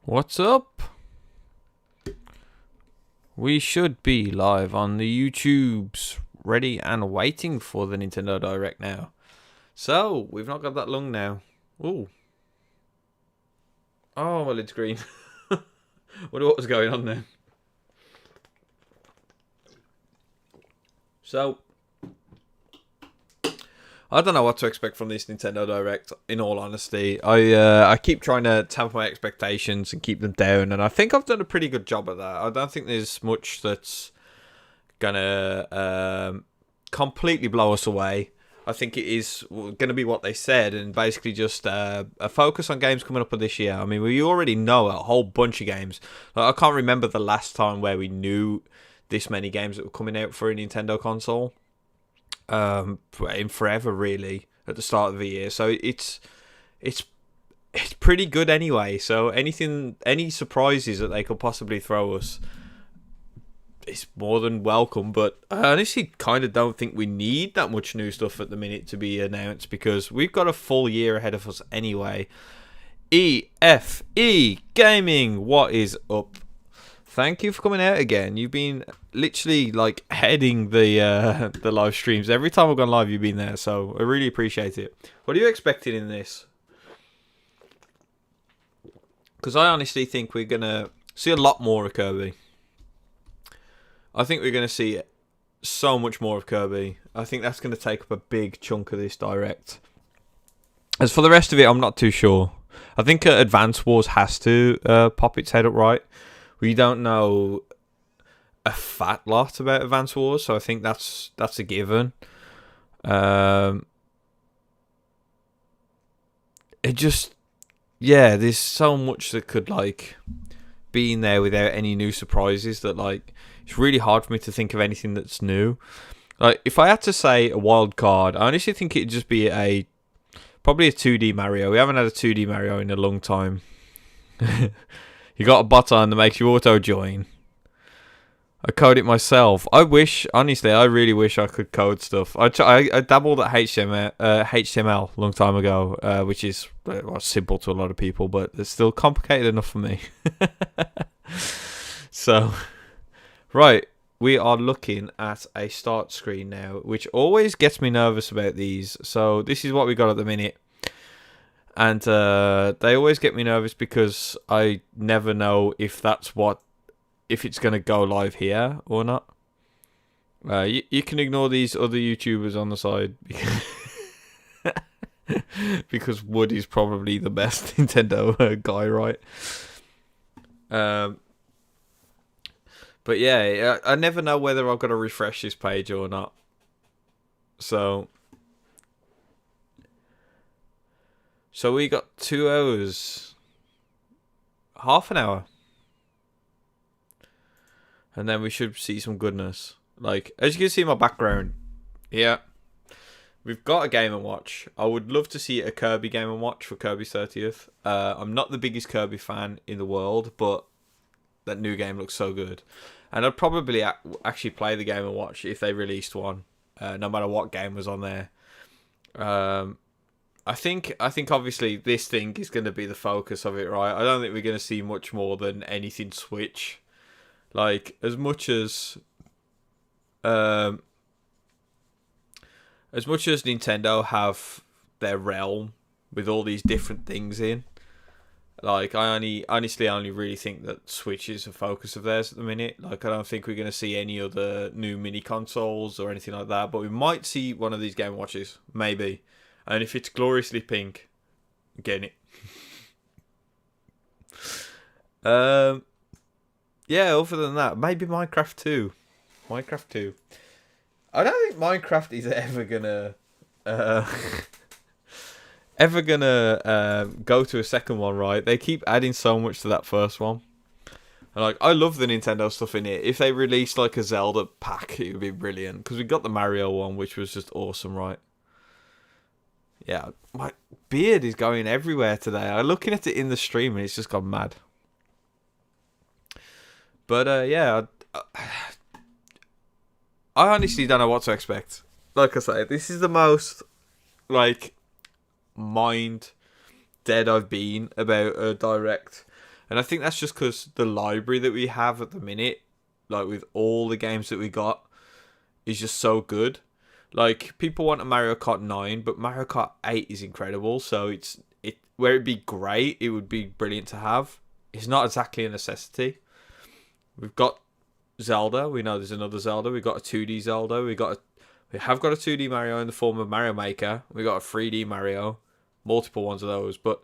What's up? We should be live on the YouTubes, ready and waiting for the Nintendo Direct now. So, we've not got that long now. Ooh. Oh, my lid's green. Wonder what was going on there. So, I don't know what to expect from this Nintendo Direct, in all honesty. I keep trying to temper my expectations and keep them down, and I think I've done a pretty good job at that. I don't think there's much that's gonna completely blow us away. I think it is going to be what they said, and basically just a focus on games coming up with this year. I mean, we already know a whole bunch of games. Like, I can't remember the last time where we knew this many games that were coming out for a Nintendo console. In forever, really, at the start of the year. So it's pretty good anyway. So any surprises that they could possibly throw us is more than welcome. But I honestly kind of don't think we need that much new stuff at the minute to be announced, because we've got a full year ahead of us anyway. EFE Gaming, what is up? Thank you for coming out again. You've been literally like heading the live streams every time I've gone live. You've been there, so I really appreciate it. What are you expecting in this? Because I honestly think we're gonna see a lot more of Kirby. I think we're gonna see so much more of Kirby. I think that's gonna take up a big chunk of this Direct. As for the rest of it, I'm not too sure. I think Advance Wars has to pop its head up right. We don't know a fat lot about Advance Wars, so I think that's a given. It just, yeah, there's so much that could like be in there without any new surprises that like it's really hard for me to think of anything that's new. Like, if I had to say a wild card, I honestly think it'd just be probably a 2D Mario. We haven't had a 2D Mario in a long time. You got a button that makes you auto join. I code it myself. Honestly, I really wish I could code stuff. I dabbled at HTML a long time ago, which is simple to a lot of people, but it's still complicated enough for me. So, right, we are looking at a start screen now, which always gets me nervous about these. So this is what we got at the minute. And they always get me nervous because I never know if it's going to go live here or not. You can ignore these other YouTubers on the side because Wood is probably the best Nintendo guy, right? But yeah, I never know whether I've got to refresh this page or not. So we got 2 hours, half an hour, and then we should see some goodness. Like, as you can see in my background, yeah, we've got a Game & Watch. I would love to see a Kirby Game & Watch for Kirby's 30th. I'm not the biggest Kirby fan in the world, but that new game looks so good. And I'd probably actually play the Game & Watch if they released one, no matter what game was on there. I think obviously this thing is going to be the focus of it, right? I don't think we're going to see much more than anything Switch. Like, as much as Nintendo have their realm with all these different things in, like, I honestly only really think that Switch is a focus of theirs at the minute. Like, I don't think we're going to see any other new mini consoles or anything like that, but we might see one of these Game Watches, maybe. And if it's gloriously pink, I'm getting it. Yeah, other than that, maybe Minecraft 2. Minecraft 2. I don't think Minecraft is ever gonna go to a second one, right? They keep adding so much to that first one. And like, I love the Nintendo stuff in it. If they released like a Zelda pack, it would be brilliant. Because we got the Mario one, which was just awesome, right? Yeah, my beard is going everywhere today. I'm looking at it in the stream and it's just gone mad. But yeah, I honestly don't know what to expect. Like I say, this is the most like mind dead I've been about a Direct. And I think that's just because the library that we have at the minute, like with all the games that we got, is just so good. Like, people want a Mario Kart 9, but Mario Kart 8 is incredible. So where it'd be great, it would be brilliant to have. It's not exactly a necessity. We've got Zelda. We know there's another Zelda. We've got a 2D Zelda. We have got a 2D Mario in the form of Mario Maker. We got a 3D Mario, multiple ones of those. But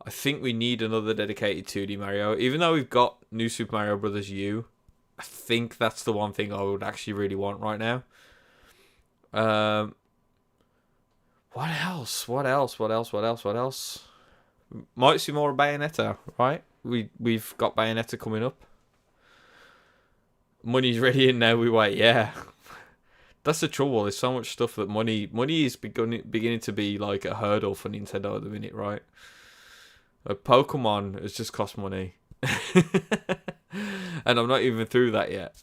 I think we need another dedicated 2D Mario. Even though we've got New Super Mario Bros. U, I think that's the one thing I would actually really want right now. What else? What else? Might see more Bayonetta, right? We've got Bayonetta coming up. Money's ready in now. We wait. Yeah, that's the trouble. There's so much stuff that money is beginning to be like a hurdle for Nintendo at the minute, right? Pokemon has just cost money, and I'm not even through that yet.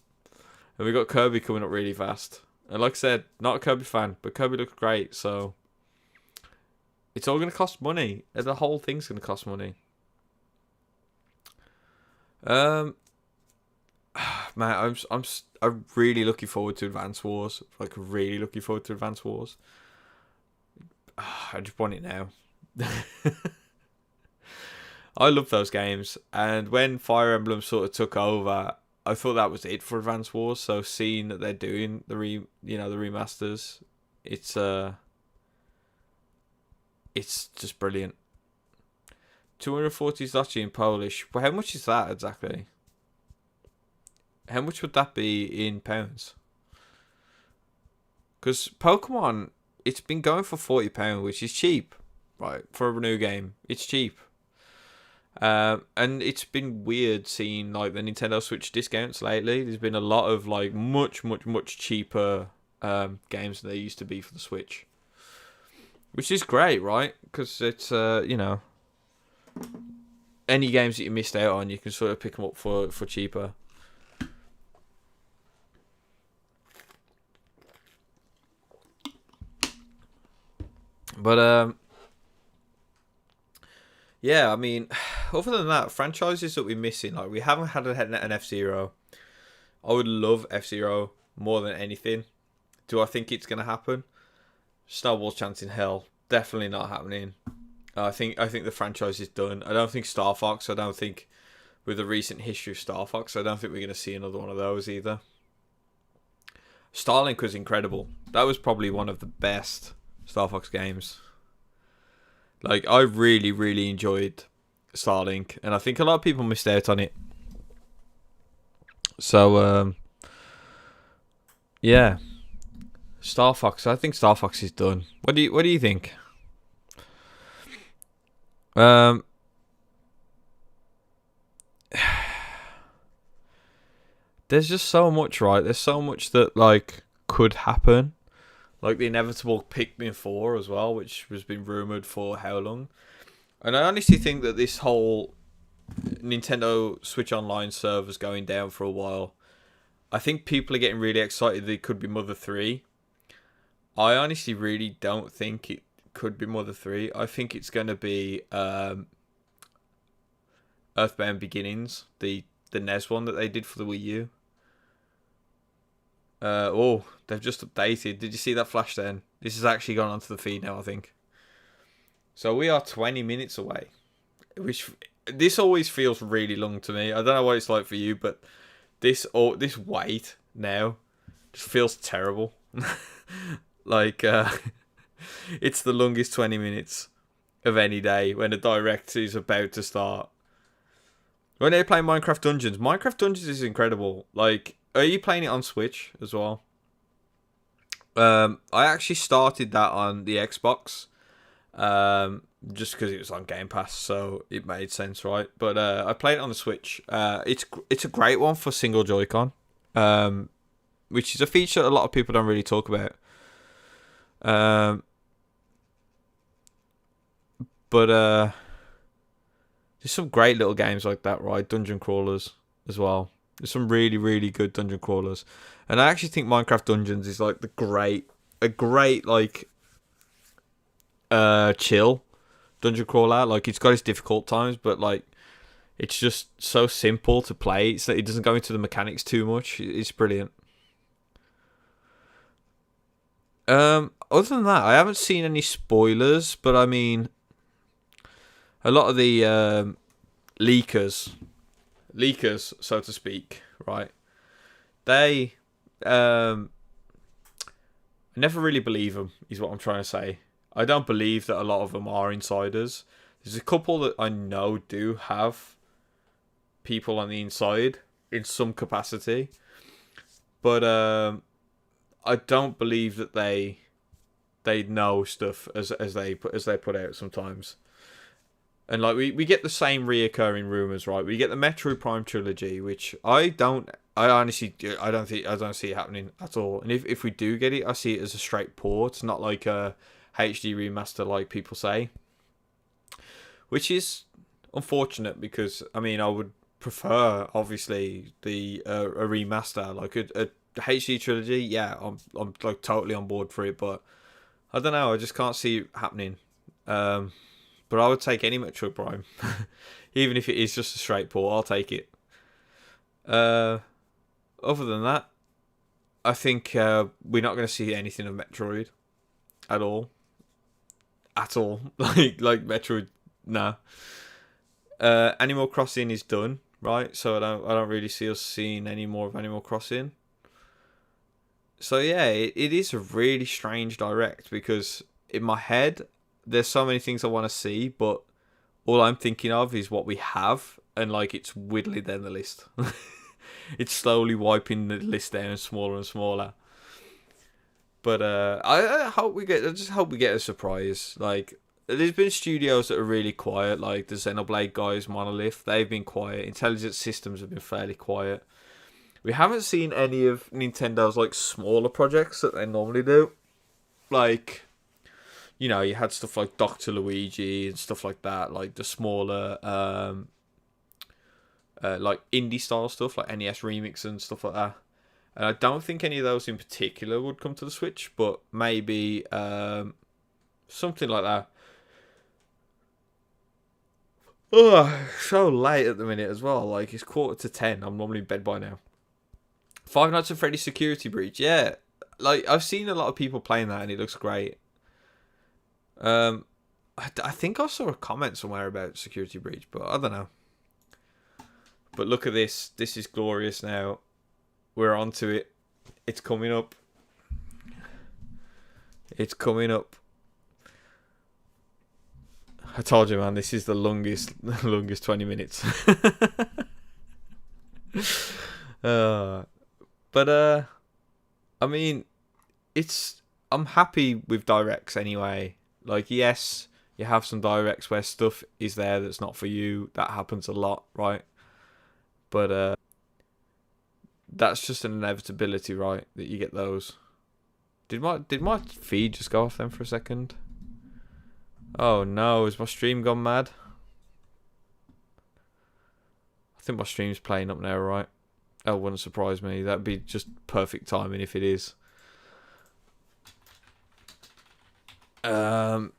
And we got Kirby coming up really fast. And like I said, not a Kirby fan, but Kirby looks great, so it's all going to cost money. The whole thing's going to cost money. Man, I'm really looking forward to Advance Wars. Like, really looking forward to Advance Wars. I just want it now. I love those games, and when Fire Emblem sort of took over, I thought that was it for Advance Wars. So seeing that they're doing the remasters, it's just brilliant. 240 zloty in Polish. Well, how much is that exactly? How much would that be in pounds? Because Pokemon, it's been going for £40, which is cheap, right? For a new game, it's cheap. And it's been weird seeing like the Nintendo Switch discounts lately. There's been a lot of like much cheaper games than they used to be for the Switch, which is great, right? Because it's any games that you missed out on, you can sort of pick them up for cheaper. But yeah, I mean, other than that, franchises that we're missing, like we haven't had an F-Zero. I would love F-Zero more than anything. Do I think it's gonna happen? Snowball's chance in hell. Definitely not happening. I think the franchise is done. I don't think Star Fox. I don't think with the recent history of Star Fox, I don't think we're gonna see another one of those either. Starlink was incredible. That was probably one of the best Star Fox games. Like, I really enjoyed Starlink, and I think a lot of people missed out on it. So, yeah, Star Fox. I think Star Fox is done. What do you think? There's just so much, right? There's so much that like could happen. Like the inevitable Pikmin 4 as well, which has been rumoured for how long. And I honestly think that this whole Nintendo Switch Online server's going down for a while. I think people are getting really excited that it could be Mother 3. I honestly really don't think it could be Mother 3. I think it's going to be Earthbound Beginnings, the NES one that they did for the Wii U. They've just updated. Did you see that flash then? This has actually gone onto the feed now, I think. So we are 20 minutes away. Which, this always feels really long to me. I don't know what it's like for you, but this wait now just feels terrible. Like, it's the longest 20 minutes of any day when a direct is about to start. When they play Minecraft Dungeons is incredible. Like, are you playing it on Switch as well? I actually started that on the Xbox, just because it was on Game Pass, so it made sense, right? But I played it on the Switch. It's a great one for single Joy-Con, which is a feature a lot of people don't really talk about. But there's some great little games like that, right? Dungeon crawlers as well. There's some really good dungeon crawlers, and I actually think Minecraft Dungeons is like a great like chill dungeon crawler. Like, it's got its difficult times, but like It's just so simple to play. It doesn't go into the mechanics too much. It's brilliant. Other than that, I haven't seen any spoilers, but I mean, a lot of the leakers, so to speak, right? They I never really believe them, is what I'm trying to say. I don't believe that a lot of them are insiders. There's a couple that I know do have people on the inside in some capacity, but I don't believe that they know stuff as they put out sometimes. And like we get the same reoccurring rumors, right? We get the Metroid Prime trilogy, which I honestly I don't see it happening at all. And if we do get it, I see it as a straight port, not like a HD remaster like people say. Which is unfortunate because I mean I would prefer obviously a remaster like a HD trilogy. Yeah, I'm like totally on board for it, but I don't know. I just can't see it happening. But I would take any Metroid Prime, even if it is just a straight port. I'll take it. Other than that, I think we're not going to see anything of Metroid at all. At all, like Metroid, nah. Animal Crossing is done, right? So I don't really see us seeing any more of Animal Crossing. So yeah, it is a really strange direct because in my head there's so many things I want to see, but all I'm thinking of is what we have, and like it's whittling down the list. It's slowly wiping the list down smaller and smaller. But I just hope we get a surprise. Like there's been studios that are really quiet, like the Xenoblade guys, Monolith. They've been quiet. Intelligent Systems have been fairly quiet. We haven't seen any of Nintendo's like smaller projects that they normally do. Like, you know, you had stuff like Dr. Luigi and stuff like that, like the smaller, like indie style stuff, like NES Remix and stuff like that. And I don't think any of those in particular would come to the Switch, but maybe something like that. Oh, so late at the minute as well. Like it's 9:45. I'm normally in bed by now. Five Nights at Freddy's Security Breach. Yeah, like I've seen a lot of people playing that, and it looks great. I think I saw a comment somewhere about Security Breach, but I don't know. But look at this. This is glorious now. We're on to it. It's coming up. It's coming up. I told you, man, this is the longest 20 minutes. But I mean, I'm happy with directs anyway. Like, yes, you have some directs where stuff is there that's not for you. That happens a lot, right? But that's just an inevitability, right? That you get those. Did my feed just go off then for a second? Oh no, has my stream gone mad? I think my stream's playing up now, right? That wouldn't surprise me. That'd be just perfect timing if it is. I'm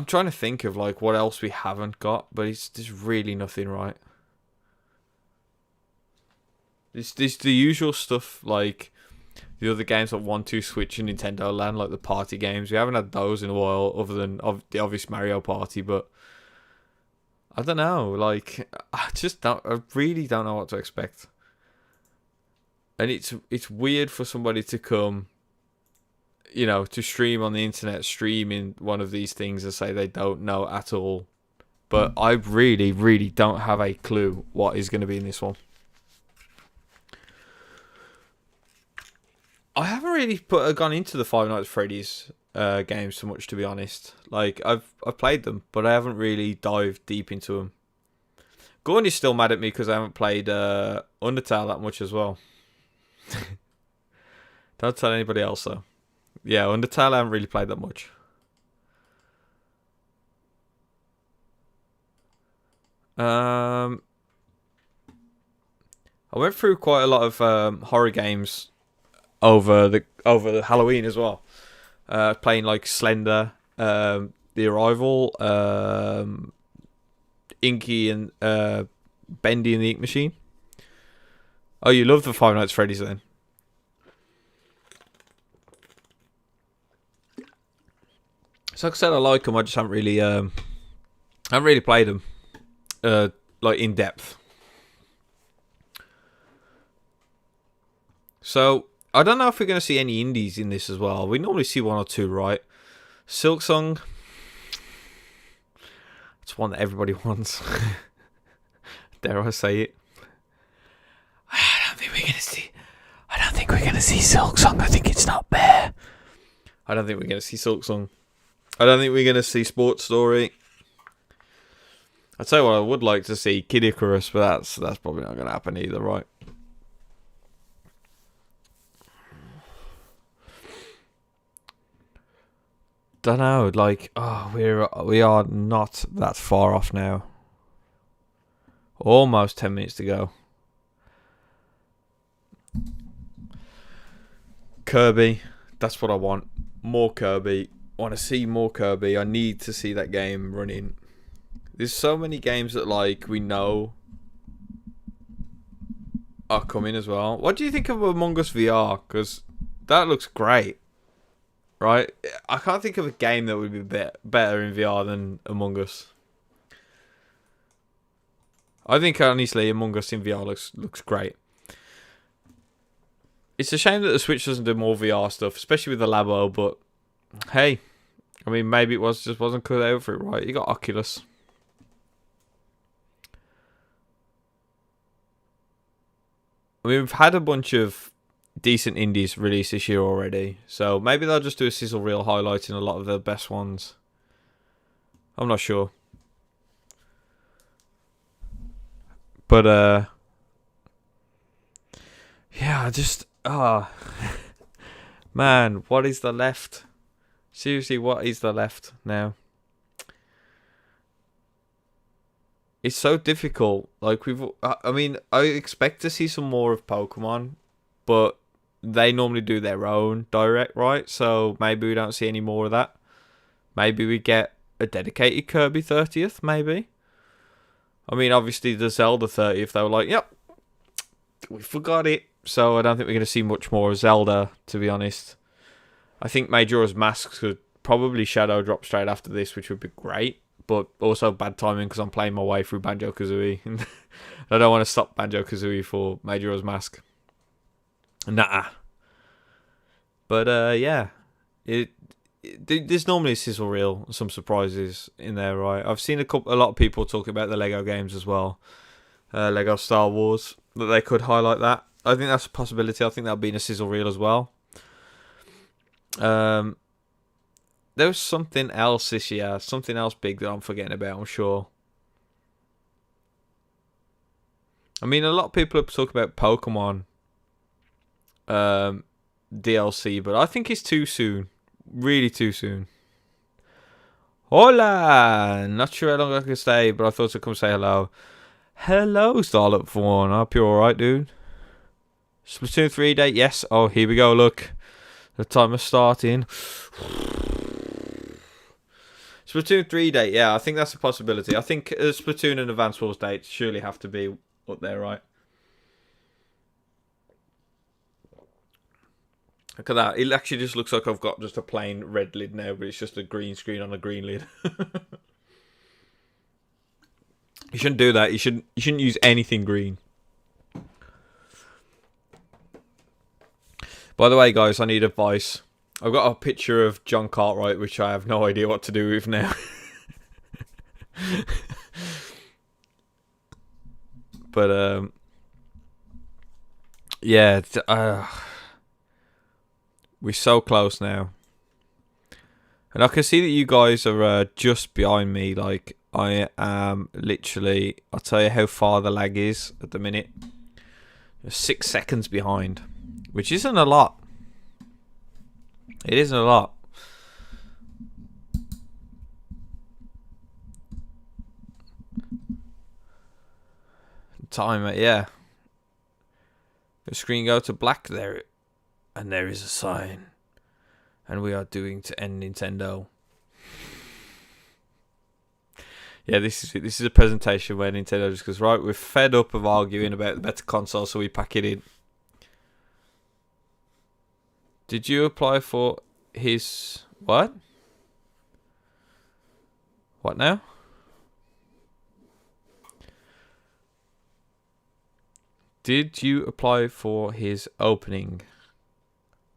trying to think of like what else we haven't got, but there's really nothing, right? It's the usual stuff like the other games like 1-2 Switch and Nintendo Land, like the party games. We haven't had those in a while, other than the obvious Mario Party. But I don't know. Like I really don't know what to expect. And it's weird for somebody to come, you know, to stream on the internet, streaming one of these things and say they don't know at all. But I really, really don't have a clue what is going to be in this one. I haven't really gone into the Five Nights at Freddy's games so much, to be honest. Like I've played them, but I haven't really dived deep into them. Gordon is still mad at me because I haven't played Undertale that much as well. Don't tell anybody else though. Yeah, Undertale I haven't really played that much. I went through quite a lot of horror games over the Halloween as well. Playing like Slender, The Arrival, Inky and Bendy and the Ink Machine. Oh, you love the Five Nights at Freddy's then? So like I said, I like them. I just haven't really played them like in depth. So I don't know if we're going to see any indies in this as well. We normally see one or two, right? Silksong. It's one that everybody wants. Dare I say it? I don't think we're going to see Silksong. I think it's not fair. I don't think we're going to see Silksong. I don't think we're going to see Sports Story. I'd say what I would like to see Kid Icarus, but that's probably not going to happen either, right? Don't know, like, we are not that far off now. Almost 10 minutes to go. Kirby, that's what I want. More Kirby. I want to see more Kirby. I need to see that game running. There's so many games that like we know are coming as well. What do you think of Among Us VR? Because that looks great, right? I can't think of a game that would be better in VR than Among Us. I think honestly Among Us in VR looks great. It's a shame that the Switch doesn't do more VR stuff, especially with the Labo, but hey, I mean, maybe it just wasn't cut out for it, right? You got Oculus. I mean, we've had a bunch of decent indies released this year already, so maybe they'll just do a sizzle reel highlighting a lot of the best ones. I'm not sure. But, yeah, I just, man, what is the left? Seriously, what is the left now? It's so difficult. Like, I mean, I expect to see some more of Pokemon, but they normally do their own direct, right? So maybe we don't see any more of that. Maybe we get a dedicated Kirby 30th, maybe. I mean, obviously the Zelda 30th, they were like, yep, we forgot it. So I don't think we're going to see much more of Zelda, to be honest. I think Majora's Mask could probably shadow drop straight after this, which would be great. But also bad timing because I'm playing my way through Banjo-Kazooie. I don't want to stop Banjo-Kazooie for Majora's Mask. Nah. But yeah. There's normally a sizzle reel, some surprises in there, right? I've seen a lot of people talking about the Lego games as well. Lego Star Wars, that they could highlight that. I think that's a possibility. I think that'll be in a sizzle reel as well. There was something else this year, something else big that I'm forgetting about, I'm sure. I mean, a lot of people are talking about Pokemon DLC, but I think it's too soon. Really too soon. Hola! Not sure how long I can stay, but I thought I'd come say hello. Hello, Starlet Fawn. I hope you're alright, dude. Splatoon 3 date, yes. Oh, here we go, look. The timer's starting. Splatoon 3 date, yeah, I think that's a possibility. I think Splatoon and Advance Wars dates surely have to be up there, right? Look at that. It actually just looks like I've got just a plain red lid now, but it's just a green screen on a green lid. You shouldn't do that. You shouldn't use anything green. By the way, guys, I need advice. I've got a picture of John Cartwright, which I have no idea what to do with now. But, yeah, we're so close now. And I can see that you guys are just behind me. Like, I am literally, I'll tell you how far the lag is at the minute. 6 seconds behind, which isn't a lot. It isn't a lot. Timer, yeah. The screen go to black there, and there is a sign. And we are doing to end Nintendo. Yeah, this is a presentation where Nintendo just goes, right, we're fed up of arguing about the better console, so we pack it in. Did you apply for his... What? What now? Did you apply for his opening?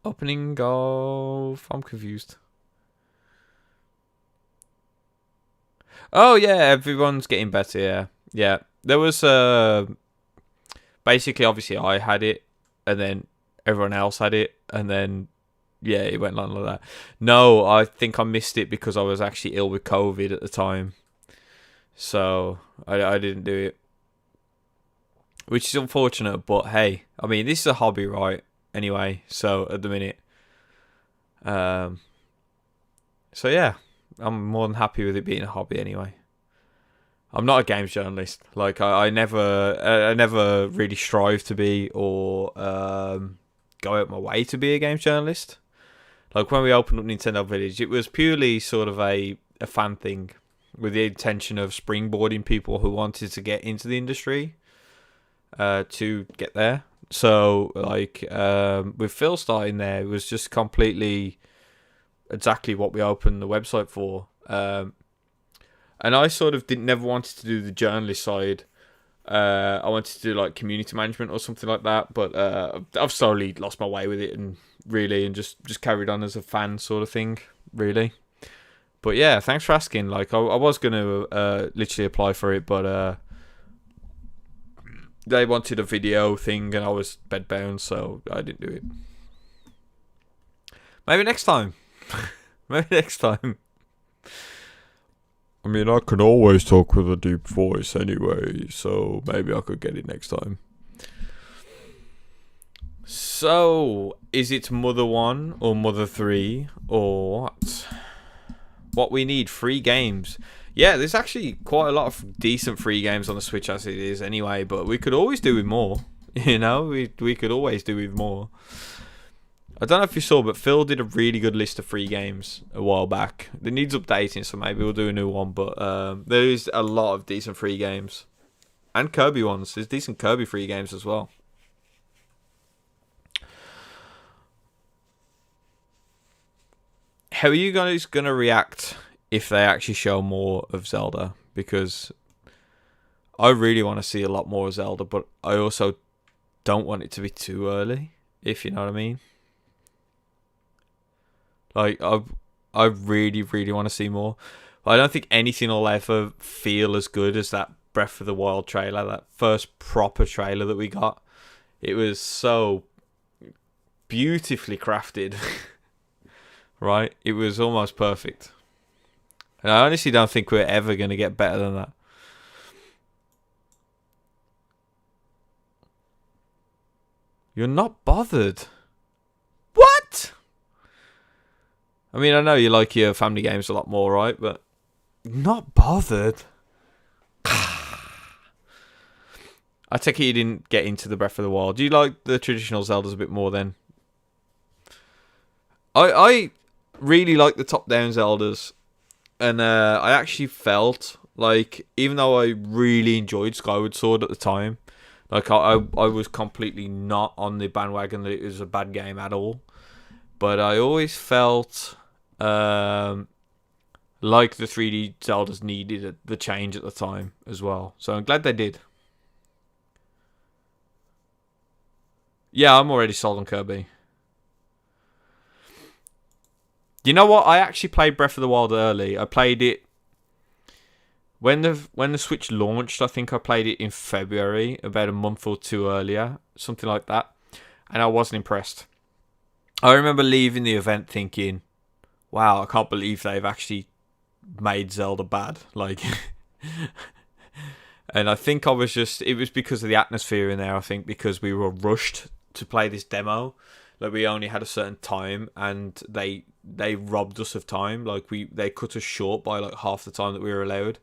Opening of... I'm confused. Oh, yeah, everyone's getting better, yeah. Yeah, there was... basically, obviously, I had it, and then everyone else had it, and then... Yeah, it went on like that. No, I think I missed it because I was actually ill with COVID at the time. So, I didn't do it. Which is unfortunate, but hey. I mean, this is a hobby, right? Anyway, so at the minute. So yeah. I'm more than happy with it being a hobby anyway. I'm not a games journalist. Like, I never really strive to be or go out my way to be a games journalist. Like, when we opened up Nintendo Village, it was purely sort of a fan thing with the intention of springboarding people who wanted to get into the industry to get there. So, like, with Phil starting there, it was just completely exactly what we opened the website for. And I sort of never wanted to do the journalist side. I wanted to do like community management or something like that, but I've slowly lost my way with it and just carried on as a fan sort of thing, really. But yeah, thanks for asking. Like, I was gonna literally apply for it, but they wanted a video thing and I was bedbound, so I didn't do it. Maybe next time. Maybe next time. I mean, I can always talk with a deep voice anyway, so maybe I could get it next time. So, is it Mother 1 or Mother 3 or what? What we need, free games. Yeah, there's actually quite a lot of decent free games on the Switch as it is anyway, but we could always do with more. You know, we could always do with more. I don't know if you saw, but Phil did a really good list of free games a while back. It needs updating, so maybe we'll do a new one, but there is a lot of decent free games. And Kirby ones. There's decent Kirby free games as well. How are you guys going to react if they actually show more of Zelda? Because I really want to see a lot more of Zelda, but I also don't want it to be too early, if you know what I mean. Like, I really, really want to see more. I don't think anything will ever feel as good as that Breath of the Wild trailer, that first proper trailer that we got. It was so beautifully crafted. Right? It was almost perfect. And I honestly don't think we're ever going to get better than that. You're not bothered? What? I mean, I know you like your family games a lot more, right? But not bothered? I take it you didn't get into the Breath of the Wild. Do you like the traditional Zeldas a bit more then? I really like the top-down Zeldas. And I actually felt like, even though I really enjoyed Skyward Sword at the time, like I was completely not on the bandwagon that it was a bad game at all. But I always felt like the 3D Zeldas needed the change at the time as well. So I'm glad they did. Yeah, I'm already sold on Kirby. You know what? I actually played Breath of the Wild early. I played it when the Switch launched. I think I played it in February, about a month or two earlier, something like that. And I wasn't impressed. I remember leaving the event thinking, wow, I can't believe they've actually made Zelda bad. Like, and I think it was because of the atmosphere in there. I think because we were rushed to play this demo. Like, we only had a certain time, and they robbed us of time. Like, they cut us short by like half the time that we were allowed,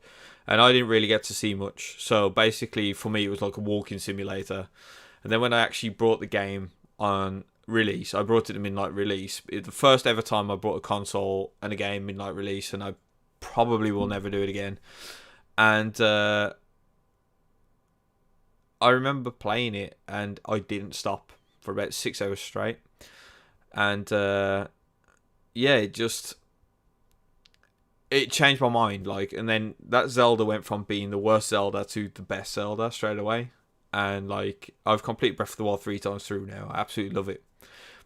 and I didn't really get to see much. So basically, for me, it was like a walking simulator. And then when I actually brought the game on release, I brought it to midnight release. It was the first ever time I brought a console and a game midnight release, and I probably will never do it again. And I remember playing it, and I didn't stop for about 6 hours straight. And yeah, it changed my mind. Like, and then that Zelda went from being the worst Zelda to the best Zelda straight away. And like, I've completed Breath of the Wild 3 times through now. I absolutely love it.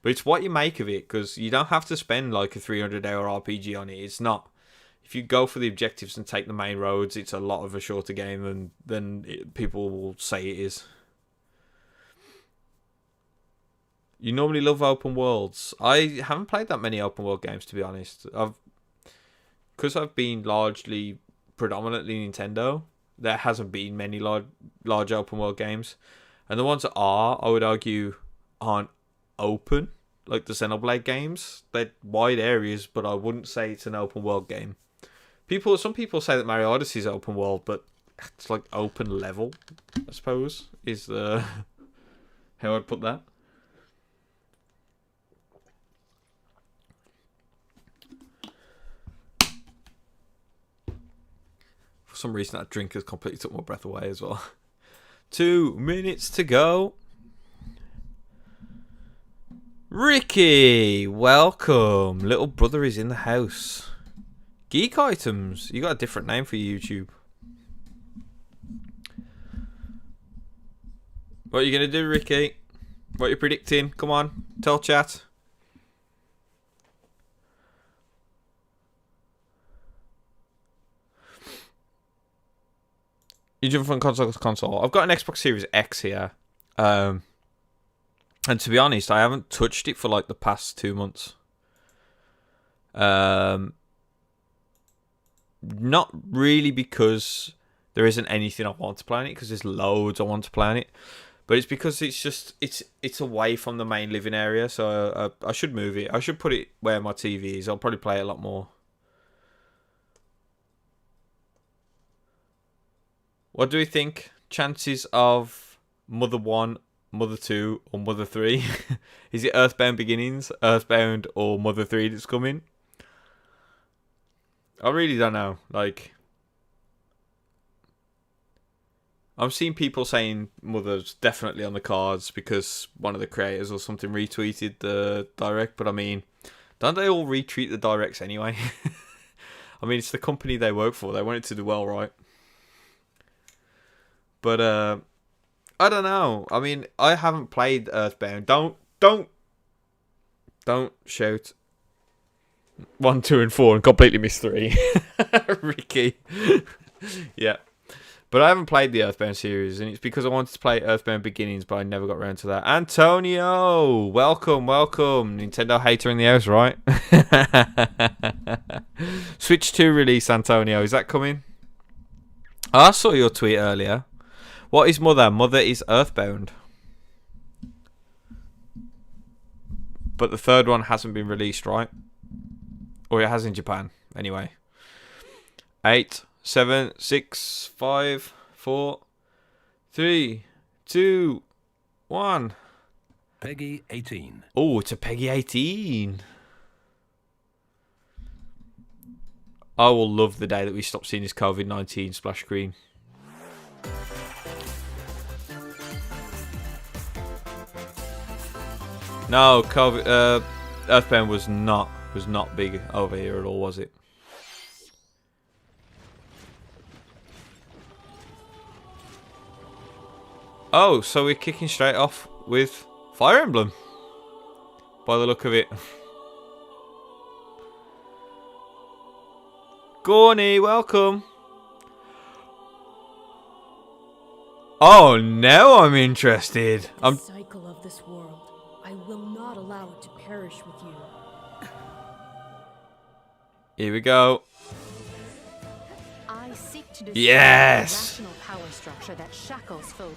But it's what you make of it, because you don't have to spend like a 300-hour RPG on it. It's not. If you go for the objectives and take the main roads, it's a lot of a shorter game than people will say it is. You normally love open worlds. I haven't played that many open world games, to be honest. Because I've been largely, predominantly Nintendo, there hasn't been many large open world games. And the ones that are, I would argue, aren't open, like the Xenoblade games. They're wide areas, but I wouldn't say it's an open world game. Some people say that Mario Odyssey is open world, but it's like open level, I suppose, is the how I'd put that. For some reason, that drink has completely took my breath away as well. 2 minutes to go. Ricky, welcome. Little brother is in the house. Geek Items, you got a different name for YouTube. What are you going to do, Ricky? What are you predicting? Come on, tell chat. You jump from console to console. I've got an Xbox Series X here. And to be honest, I haven't touched it for like the past 2 months. Not really because there isn't anything I want to play on it, because there's loads I want to play on it. But it's because it's away from the main living area, so I should move it. I should put it where my TV is. I'll probably play it a lot more. What do we think? Chances of Mother 1, Mother 2, or Mother 3? Is it Earthbound Beginnings, Earthbound, or Mother 3 that's coming? I really don't know. Like, I'm seeing people saying Mother's definitely on the cards because one of the creators or something retweeted the direct. But I mean, don't they all retweet the directs anyway? I mean, it's the company they work for. They want it to do well, right? But I don't know. I mean, I haven't played Earthbound. Don't shout. 1, 2, and 4 and completely missed 3. Ricky. Yeah. But I haven't played the Earthbound series, and it's because I wanted to play Earthbound Beginnings, but I never got around to that. Antonio! Welcome. Nintendo hater in the house, right? Switch 2 release, Antonio. Is that coming? I saw your tweet earlier. What is Mother? Mother is Earthbound. But the third one hasn't been released, right? Or it has in Japan. Anyway. 8, 7, 6, 5, 4, 3, 2, 1. Peggy 18. Oh, it's a Peggy 18. I will love the day that we stop seeing this COVID-19 splash screen. No, COVID, Earthbound was not big over here at all, was it? Oh, so we're kicking straight off with Fire Emblem, by the look of it. Gorny, welcome. Oh, now I'm interested. The cycle of this world. I will not allow it to perish with you. Here we go. I seek to Yes! the rational power structure that shackles Fodlan.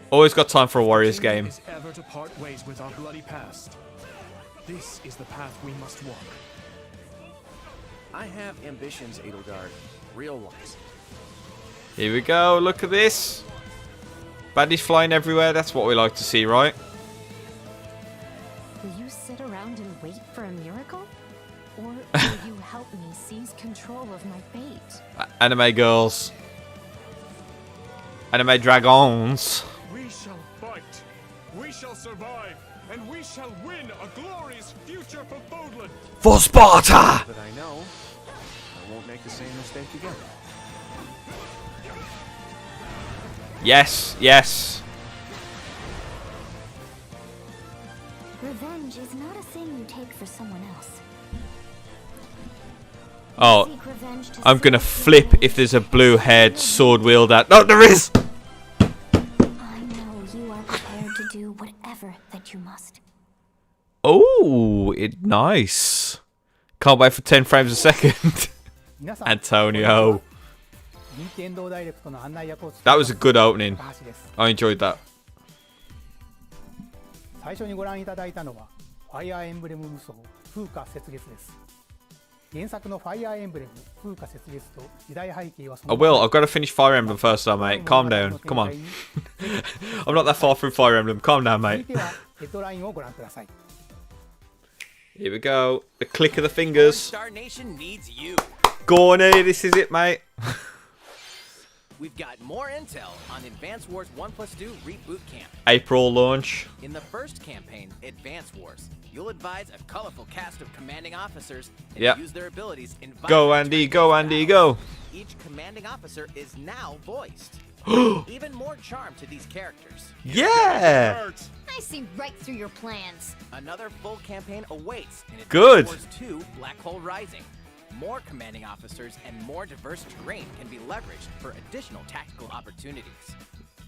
Always got time for a Warriors game. Is ever to part ways with our bloody past. This is the path we must walk. I have ambitions, Edelgard. Real ones. Here we go. Look at this. Baddies flying everywhere. That's what we like to see, right? Will you sit around and wait for a miracle? Or will you help me seize control of my fate? Anime girls. Anime dragons. We shall fight. We shall survive. And we shall win a glorious future for Fodlan. For Sparta! But I know I won't make the same mistake again. Yes, yes. Revenge is not a thing you take for someone else. Oh, Seek revenge to I'm gonna save flip your if there's a blue-haired sword wielder. No, there is! I know you are prepared to do whatever that you must. Oh, nice. Can't wait for 10 frames a second. 皆さん Antonio. 任天堂ダイレクトの案内役を務め That was a good opening. 高橋です。 I enjoyed that. 最初にご覧いただいたのはファイアーエンブレム無双風化雪月です。原作のファイアーエンブレム風化雪月と時代背景はそ I の will. I've got to finish Fire Emblem first, though, mate. Calm down. Come on. I'm not that far through Fire Emblem. Calm down, 続い mate. てはヘッドラインをご覧ください。 Here we go. The click of the fingers. Star Nation needs you. Go on, here. This is it, mate. We've got more intel on Advance Wars 1+2 Reboot Camp. April launch. In the first campaign, Advance Wars, you'll advise a colorful cast of commanding officers and Yep. use their abilities in Go, violent Andy. turns Go, of Andy. battle. Go. Each commanding officer is now voiced. Even more charm to these characters. Yeah. I see right through your plans. Another full campaign awaits in Advance Good. Wars 2 Black Hole Rising. More commanding officers and more diverse terrain can be leveraged for additional tactical opportunities,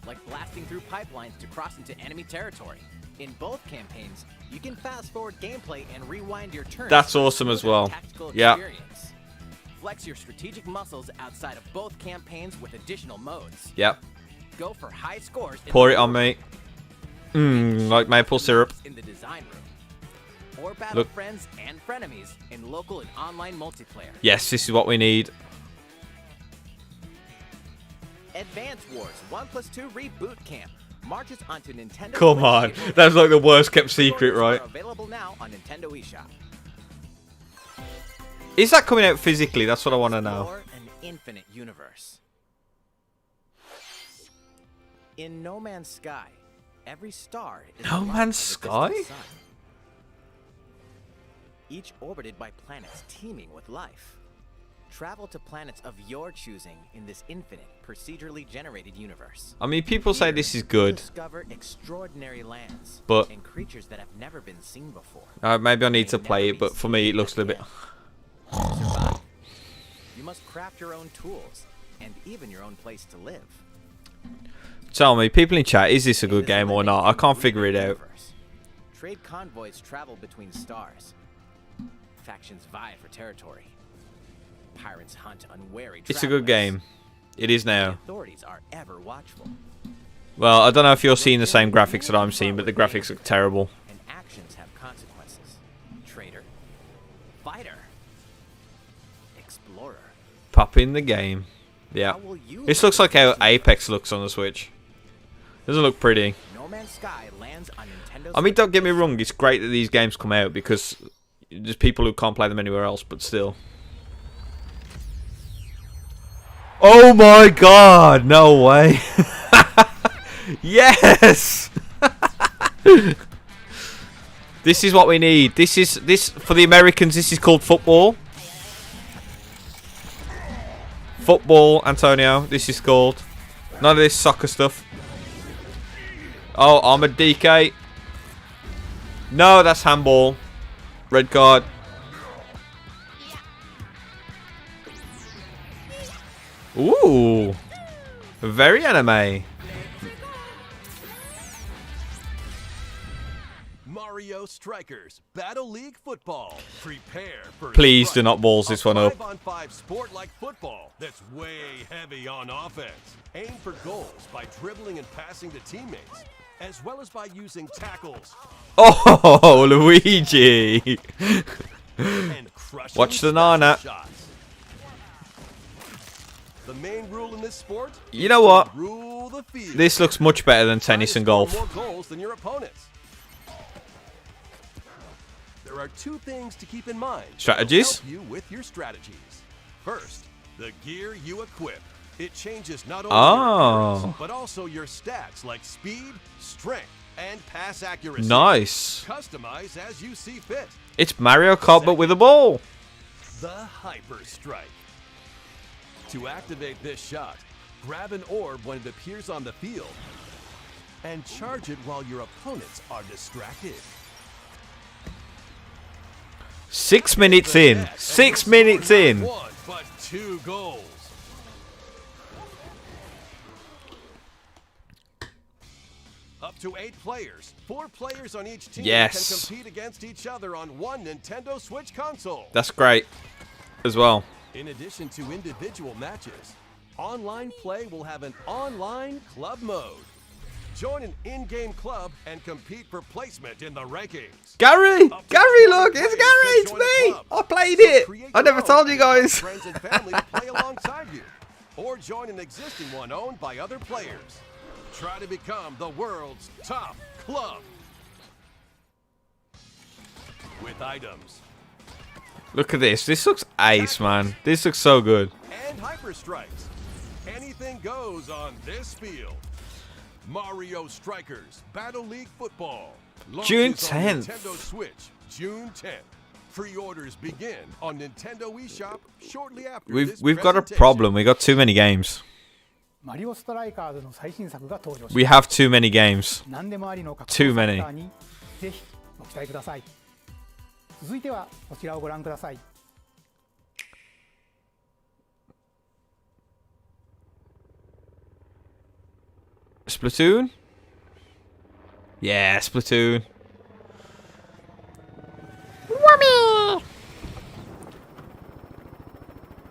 like blasting through pipelines to cross into enemy territory. In both campaigns, you can fast forward gameplay and rewind your turns. That's for a awesome as smoother well. Tactical Yeah. experience. Flex your strategic muscles outside of both campaigns with additional modes. Yep. Go for high scores. In Pour the it on me. Like maple syrup. in the design room. Or battle Look. friends and frenemies in local and online multiplayer. Yes, this is what we need. Advance Wars 1+2 Reboot Camp marches onto Nintendo. Come Switch on. April That's like the 1st. worst kept secret, Pre-orders right? are available now on Nintendo eShop. Is that coming out physically? That's what I want to know. Explore an infinite universe. In No Man's Sky, every star is No a light Man's of a Sky? distant sun, each orbited by planets teeming with life. Travel to planets of your choosing in this infinite, procedurally generated universe. I mean, people say Here, this is you'll good. discover extraordinary lands But- and creatures that have never been seen before. Maybe I need to play it, but for me, it looks a little bit. Survive. You must craft your own tools and even your own place to live. Tell me, people in chat, is this a In good this game or limited not? I can't and figure it unique out. universe, trade convoys travel between stars. Factions vie for territory. Pirates hunt unwary It's a good travelers. game. It is The now. authorities are ever watchful. Well, I don't know if you're seeing the same graphics that I'm seeing, but the graphics look terrible. And actions have consequences. Traitor. Fighter. Explorer. Pop in the game. Yeah. How will you This looks like how leverage this Apex looks on the Switch. Doesn't look pretty. No Man's Sky lands on Nintendo I mean, Switch don't get me this wrong, it's great that these games come out because there's people who can't play them anywhere else, but still. Oh my god, no way. Yes! This is what we need. This for the Americans, this is called football. Football, Antonio, this is called. None of this soccer stuff. Oh, Armored DK. No, that's handball. Red card. Ooh. Very anime. Mario Strikers Battle League Football. Prepare for Please do not balls this one up. 5-on-5 sport like football that's way heavy on offense. Aim for goals by dribbling and passing to teammates, as well as by using tackles Oh, Luigi. and crushing Watch the special Nana. shots. The main rule in this sport You know what? rule the field. This looks much better than Try to tennis and score golf. more goals than your opponents. there are two things to keep in mind. Strategies? To help you with your strategies. First, the gear you equip. It changes not only your appearance, but also your stats like speed, strength, and pass accuracy. Nice. Customize as you see fit. It's Mario Kart but with a ball. The Hyper Strike. To activate this shot, grab an orb when it appears on the field and charge it while your opponents are distracted. 6 minutes in. 6 minutes in. One, but 2 goals. Up to 8 players. 4 players on each team Yes. can compete against each other on one Nintendo Switch console. That's great as well. In addition to individual matches, online play will have an online club mode. Join an in-game club and compete for placement in the rankings. Gary! Up to Gary, 20 look! It's players Gary! can It's join a me! club. I played So it! create I never your told own you and guys! friends and family to play alongside you. Or join an existing one owned by other players. Try to become the world's top club. With items Look at this. This looks ace, man. This looks so good. and hyper strikes. Anything goes on this field. Mario Strikers Battle League Football. June Launches on 10th. Nintendo Switch, June 10th. Pre-orders begin on Nintendo eShop shortly after this We've got a presentation. problem. We got too many games. マリオストライカーズの最新作が登場し We have too many games. 何でもありの格闘 Too サ many. ッカーにぜひご期待ください。続いてはこちらをご覧ください。 Splatoon? Yeah, Splatoon.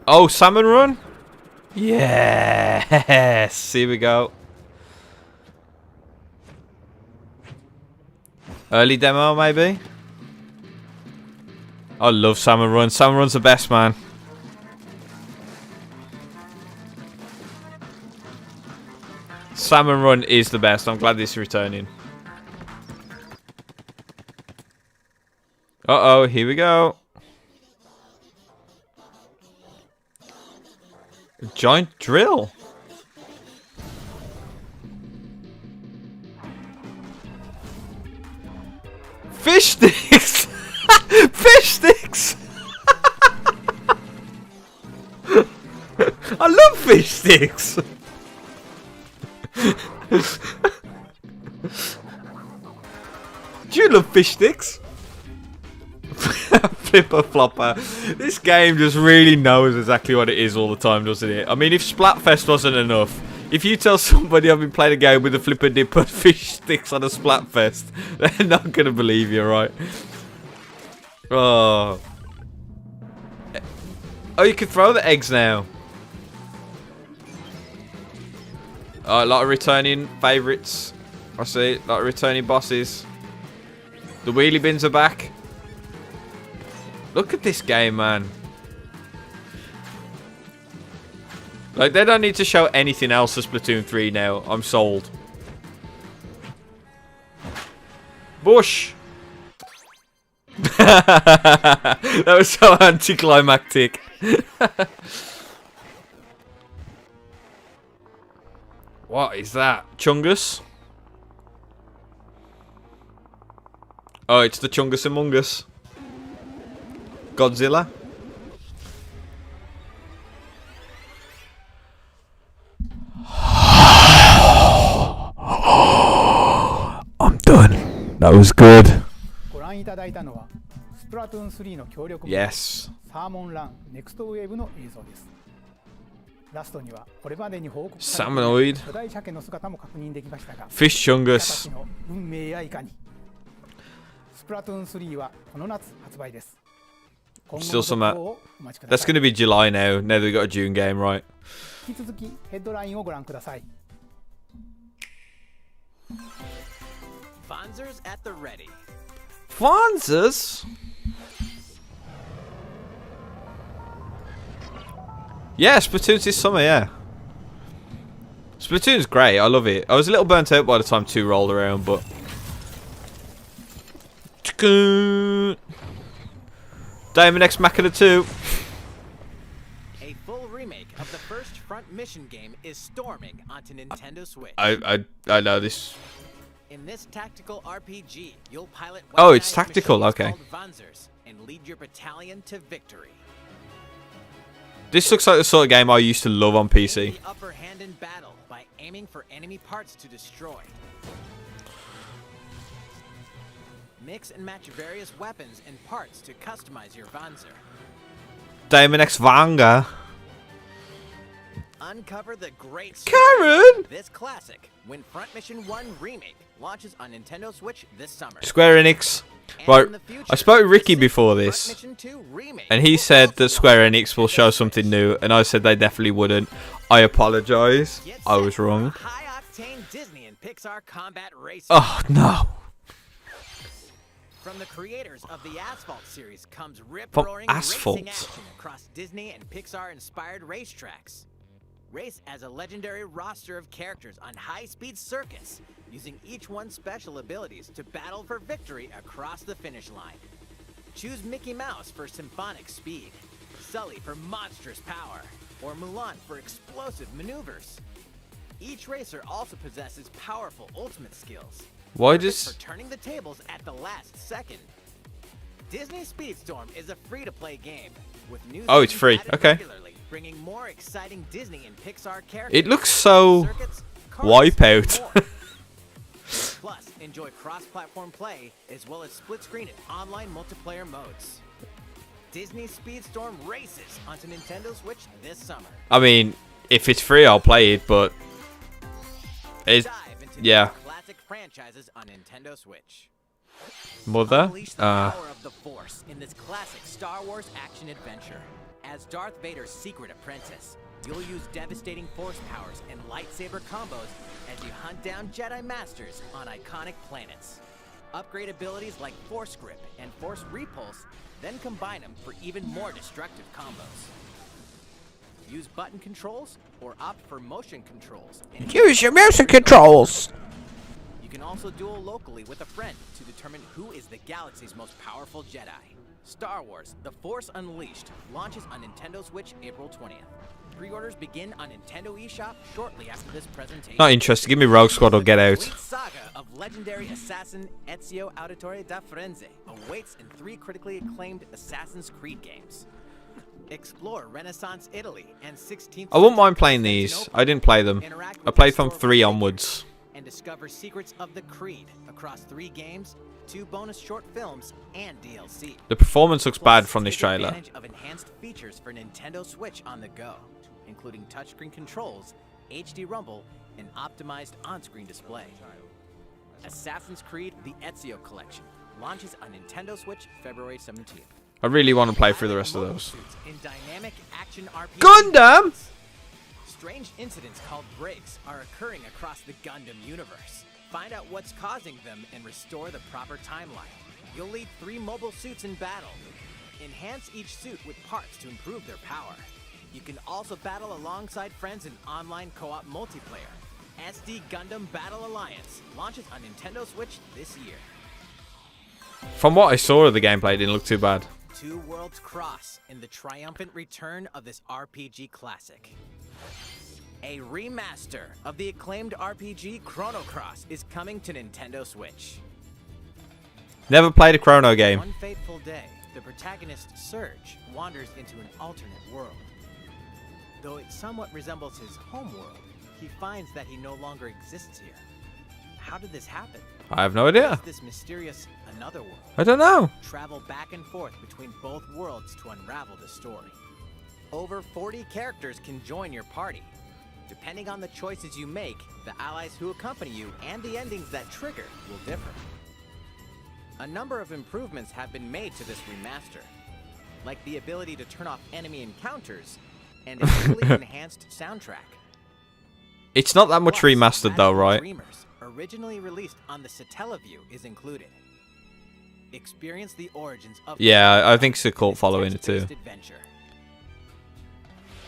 Oh, Salmon Run? Yes! Here we go. Early demo, maybe? I love Salmon Run. Salmon Run's the best, man. Salmon Run is the best. I'm glad this is returning. Uh-oh, here we go. Giant drill. Fish sticks! Fish sticks! I love fish sticks! Do you love fish sticks? Flipper flopper. This game just really knows exactly what it is all the time, doesn't it? I mean, if Splatfest wasn't enough, if you tell somebody I've been playing a game with a flipper dipper fish sticks on a Splatfest, they're not gonna believe you, right? Oh. Oh, you can throw the eggs now. Oh, a lot of returning favourites. I see. A lot of returning bosses. The wheelie bins are back. Look at this game, man. Like, they don't need to show anything else for Splatoon 3 now. I'm sold. Bush! That was so anticlimactic. What is that? Chungus? Oh, it's the Chungus Among Us. Godzilla? I'm done. That was good. ご覧いただいたのはスプラトゥーン3の協力 Yes. サーモンランネクストウェーブの映像です。ラストにはこれまでに報告されていない Salmonoid. 巨大鮭の姿も確認できましたが、 Fish 私た Chungus. ちの運命やいかに。スプラトゥーン3はこの夏発売です。今後 Still の some 続報をお待ちくだ That's さい。 going to be July now. Now that we've got a June game, right? 引き続きヘッドラインをご覧ください。 Fonzers at the ready. Fonzas? Yeah, Splatoon's this summer, yeah. Splatoon's great, I love it. I was a little burnt out by the time 2 rolled around, but... Daemon X Machina 2. A full remake of the first Front Mission game is storming onto Nintendo Switch. I know this. In this tactical RPG, you'll pilot Oh, it's weaponized tactical, machines okay. called Vanzers and lead your battalion to victory. This looks like the sort of game I used to love on PC. Gain the upper hand in battle by aiming for enemy parts to destroy. Mix and match various weapons and parts to customize your Vanzer. Daemon X Vanga. Uncover the great Karen! story of this classic when Front Mission 1 Remake launches on Nintendo Switch this summer. Square Enix. And Right, in the future, I spoke to Ricky the before Front this, Mission 2 Remake and he will said also that Square launch on Enix will Nintendo show Switch. something new, and I said they definitely wouldn't. I apologize. Get I set was for a wrong. high-octane Disney and Pixar combat racing. Oh, no. From the creators of the Asphalt series comes From rip-roaring Asphalt. racing action across Disney and Pixar-inspired racetracks. Race as a legendary roster of characters on high-speed circuits, using each one's special abilities to battle for victory across the finish line. Choose Mickey Mouse for symphonic speed, Sully for monstrous power, or Mulan for explosive maneuvers. Each racer also possesses powerful ultimate skills. Why Perfect does... for turning the tables at the last second. Disney Speedstorm is a free-to-play game with new Oh, it's seasons free. added Okay. regularly, bringing more exciting Disney and Pixar characters. It looks so... circuits, cars, Wipeout. and more. Plus, enjoy cross-platform play as well as split-screen and online multiplayer modes. Disney Speedstorm races onto Nintendo Switch this summer. I mean, if it's free, I'll play it, but... It's... Dive into Yeah. new classic franchises on Nintendo Switch. Mother? Unleash the power of the Force in this classic Star Wars action adventure. As Darth Vader's secret apprentice, you'll use devastating Force powers and lightsaber combos as you hunt down Jedi Masters on iconic planets. Upgrade abilities like Force Grip and Force Repulse, then combine them for even more destructive combos. Use button controls or opt for motion controls. and Use your motion controls! you can also duel locally with a friend to determine who is the galaxy's most powerful Jedi. Star Wars: The Force Unleashed launches on Nintendo Switch April 20th. Pre-orders begin on Nintendo eShop shortly after this presentation. Not interested. Give me Rogue Squad or Get Out. The complete saga of legendary assassin Ezio Auditore da Firenze awaits in 3 critically acclaimed Assassin's Creed games. Explore Renaissance Italy and 16th I wouldn't mind century playing these. Constantinople. I didn't play them. Interact I with played from historical 3 figures onwards. and discover secrets of the Creed across 3 games, 2 bonus short films, and DLC. The performance looks Plus, bad from this take trailer. advantage of enhanced features for Nintendo Switch on the go, including touchscreen controls, HD Rumble, and optimized on-screen display. Assassin's Creed: The Ezio Collection launches on Nintendo Switch February 17th. I really want to play through the rest of Mobile those. suits in dynamic action RPG Gundam! Strange incidents called breaks are occurring across the Gundam universe. Find out what's causing them and restore the proper timeline. You'll lead 3 mobile suits in battle. Enhance each suit with parts to improve their power. You can also battle alongside friends in online co-op multiplayer. SD Gundam Battle Alliance launches on Nintendo Switch this year. From what I saw of the gameplay, it didn't look too bad. 2 worlds cross in the triumphant return of this RPG classic. A remaster of the acclaimed RPG Chrono Cross is coming to Nintendo Switch. Never played a Chrono game. One fateful day, the protagonist Surge wanders into an alternate world. Though it somewhat resembles his home world, he finds that he no longer exists here. How did this happen? I have no idea. Is this mysterious another world? I don't know. Travel back and forth between both worlds to unravel the story. Over 40 characters can join your party. Depending on the choices you make, the allies who accompany you and the endings that trigger will differ. A number of improvements have been made to this remaster, like the ability to turn off enemy encounters and a newly enhanced soundtrack. It's not that much Plus, remastered though, Magical right? Dreamers, originally released on the Satellaview, is included. Experience the origins of Yeah, I think it's a cult this following it text-based too. adventure.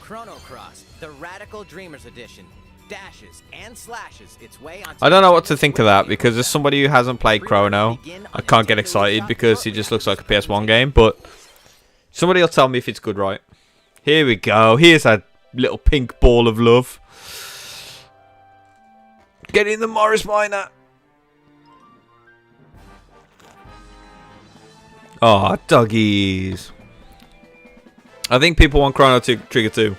Chrono Cross, the Radical Dreamers Edition, dashes and slashes its way onto I don't know what to Nintendo think of Switch that Game because as Pass. somebody who hasn't played Pre-orders Chrono, begin on I can't get Nintendo excited eShop because it shortly just after looks like a this PS1 game, but Somebody will tell me if it's good, right? Here we go. Here's a little pink ball of love. Get in the Morris Minor. Oh, doggies. I think people want Chrono Trigger 2.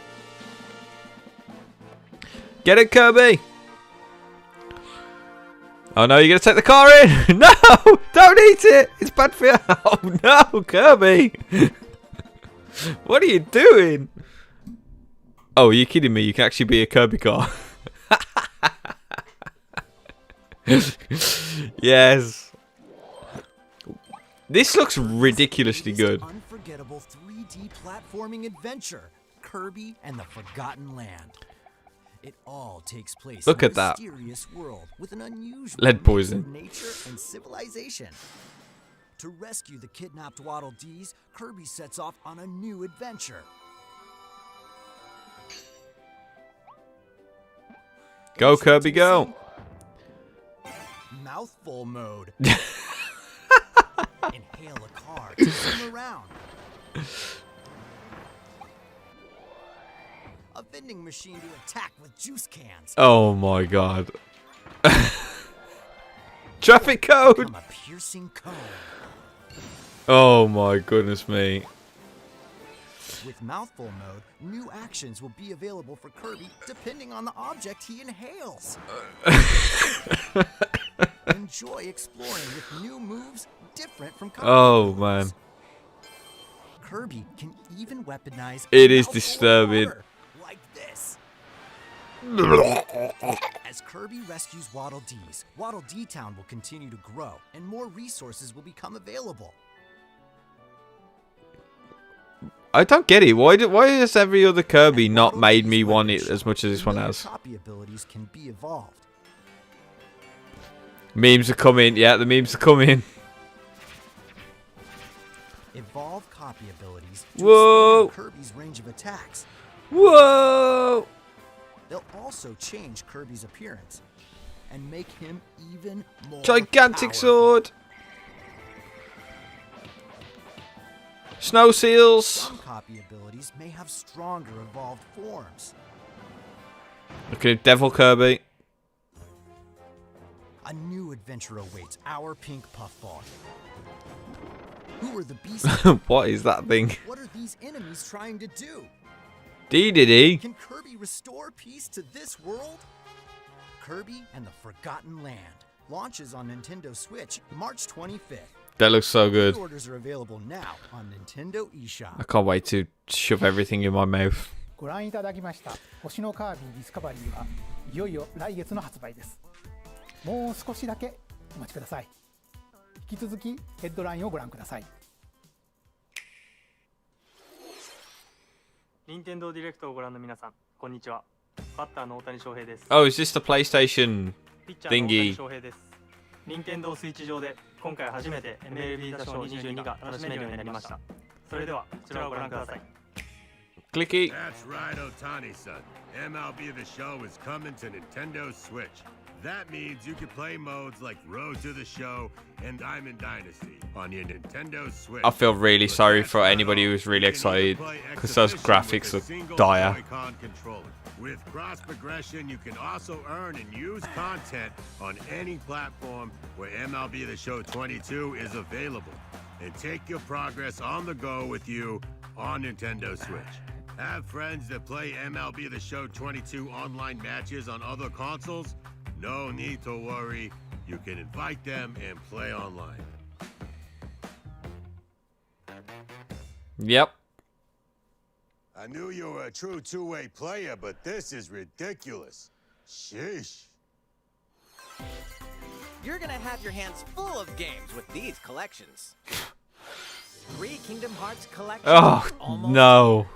Get it, Kirby. Oh no, you're going to take the car in. No, don't eat it. It's bad for you. Oh no, Kirby. What are you doing? Oh, are you kidding me? You can actually be a Kirby car. Yes. This looks ridiculously good. Unforgettable 3D platforming adventure, Kirby and the Forgotten Land. It all takes place Look in at a that. mysterious world with an unusual Lead mix poison. of nature and civilization. To rescue the kidnapped Waddle Dees, Kirby sets off on a new adventure. Go, Kirby, go. Mouthful mode. Inhale a car to swim around. A vending machine to attack with juice cans. Oh my god. Traffic code. Become a piercing cone. Oh my goodness me. With Mouthful mode, new actions will be available for Kirby depending on the object he inhales. Enjoy exploring with new moves different from common Oh moves. man. Kirby can even weaponize It is Mouthful of disturbing. water, like this. As Kirby rescues Waddle Dees, Waddle Dee Town will continue to grow and more resources will become available. I don't get it. Why has every other Kirby not made me want it as much as this one has? Copy abilities can be evolved. Memes are coming. Yeah, the memes are coming. Evolve copy abilities to Whoa. expand Kirby's range of attacks. Whoa. They'll also change Kirby's appearance and make him even more Gigantic powerful. sword. Snow seals. Some copy abilities may have stronger evolved forms. Okay, Devil Kirby. A new adventure awaits our pink puffball. Who are the beasts? What is that thing? What are these enemies trying to do? Dee. Can Kirby restore peace to this world? Kirby and the Forgotten Land launches on Nintendo Switch March 25th. That looks so good. Pre-orders are available now on Nintendo I eShop. can't wait to shove everything in my mouth. ご覧いただきました星のカービィディスカバリーはいよいよ来月の発売です。もう少しだけお待ちください。引き続きヘッドラインをご覧ください。任天堂ディレクトをご覧の皆さん、こんにちは。バッターの大谷翔平です。 Oh, is this the PlayStation ピッチャーの大谷 thingy? 翔平です。任天堂スイッチ上で今回初めて MLB 打賞22が楽しめるようになりました。それではこちらをご覧ください。 Clicky. That's right, Otani-san. MLB The Show is coming to Nintendo Switch. That means you can play modes like Road to the Show and Diamond Dynasty on your Nintendo Switch. I feel really sorry for anybody who's really excited because those graphics are dire. With cross progression, you can also earn and use content on any platform where MLB The Show 22 is available. And take your progress on the go with you on Nintendo Switch. Have friends that play MLB The Show 22 online matches on other consoles? No need to worry. You can invite them and play online. Yep. I knew you were a true two-way player, but this is ridiculous. Sheesh. You're gonna have your hands full of games with these collections. 3 Kingdom Hearts collections. Oh, almost no.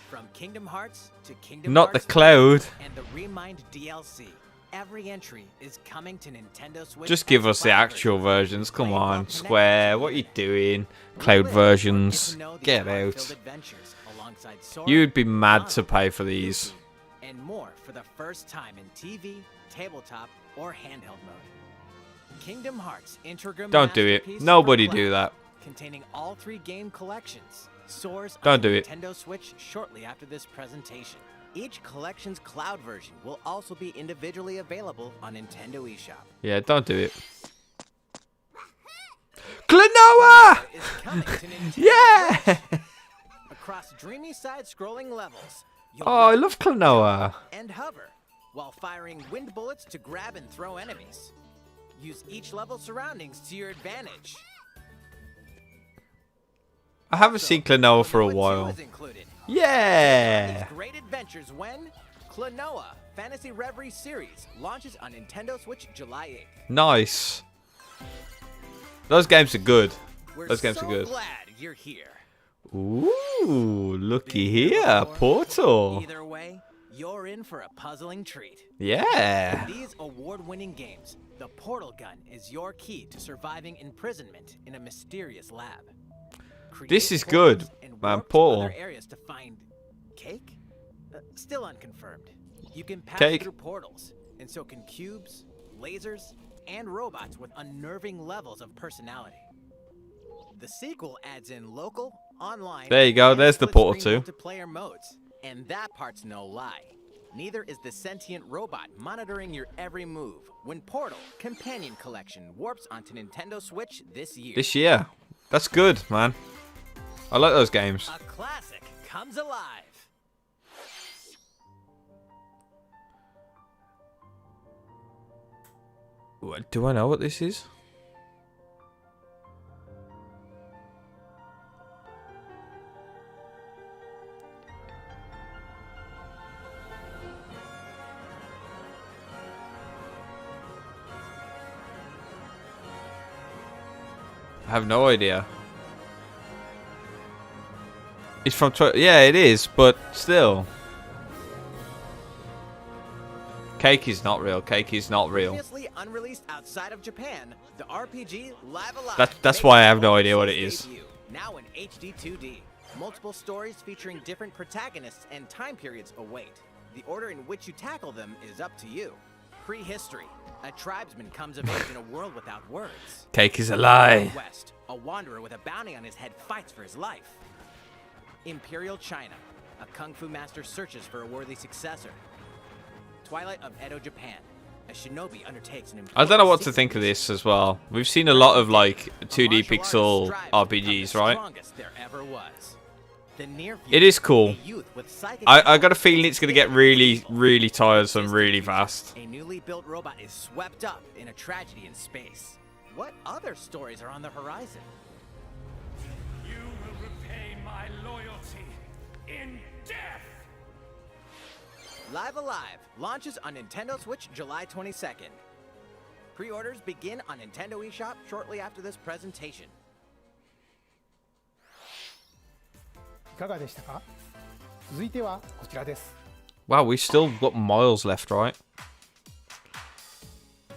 From Kingdom Hearts to Kingdom Not the Hearts Cloud. and the Remind DLC. Every entry is coming to Nintendo Switch. Just give as us the cloud actual versions. Come Play on, while Square. What are you doing? Cloud versions. Get out. You'd be mad to pay for these. And more for the first time in TV, tabletop, or handheld mode. Kingdom Hearts Integrum Don't do it. Masterpiece Nobody for do Cloud, that. containing all 3 game collections. soars Don't on do it. Nintendo Switch shortly after this presentation. Each collection's cloud version will also be individually available on Nintendo eShop. Yeah, don't do it. Klonoa! Is coming to Nintendo Yeah! Switch. Across dreamy side-scrolling levels, you'll Oh, I run, love Klonoa. and hover while firing wind bullets to grab and throw enemies. Use each level's surroundings to your advantage. I haven't seen Klonoa for a Klonoa 2 while. is included. Yeah! These great adventures when Klonoa Fantasy Reverie Series launches on Nintendo Switch July 8th. Nice. Those games are good. We're Those games so are good. glad you're here. Ooh, looky here. Portal. Either way, you're in for a puzzling treat. Yeah. These award-winning games, the Portal Gun is your key to surviving imprisonment in a mysterious lab. Create This is good, portals and man. warp to Portal. other areas to find cake? Still unconfirmed. You can pass Cake. through portals, and so can cubes, lasers, and robots with unnerving levels of personality. The sequel adds in local, online, There you go, and there's the Portal split-screen 2. multiplayer modes. And that part's no lie. Neither is the sentient robot monitoring your every move when Portal Companion Collection warps onto Nintendo Switch this year. This year. That's good, man. I like those games. A classic comes alive. Do I know what this is? I have no idea. It's from yeah, it is, but still. Cake is not real. Cake is not real. Previously unreleased outside of Japan, the RPG Live Alive. That's makes why I have its no idea what it overseas is. debut, now in HD 2D. Multiple stories featuring different protagonists and time periods await. The order in which you tackle them is up to you. Prehistory. A tribesman comes of age in a world without words. Cake is a lie. West. A wanderer with a bounty on his head fights for his life. Imperial China. A kung fu master searches for a worthy successor. Twilight of Edo, Japan. A shinobi undertakes an I don't know what to secret think of mission. this as well. We've seen a lot of like A 2D martial pixel artist strives to become RPGs, the right? strongest there ever was. The near It is cool. future, a youth with psychic I got a powers feeling it's gonna get really, really tiresome Distant really future, fast. A newly built robot is swept up in a tragedy in space. What other stories are on the horizon? You will repay my loyalty in death! Live Alive launches on Nintendo Switch July 22nd. Pre-orders begin on Nintendo eShop shortly after this presentation. いかがでしたか？続いてはこちらです。 Wow, we still got miles left, right?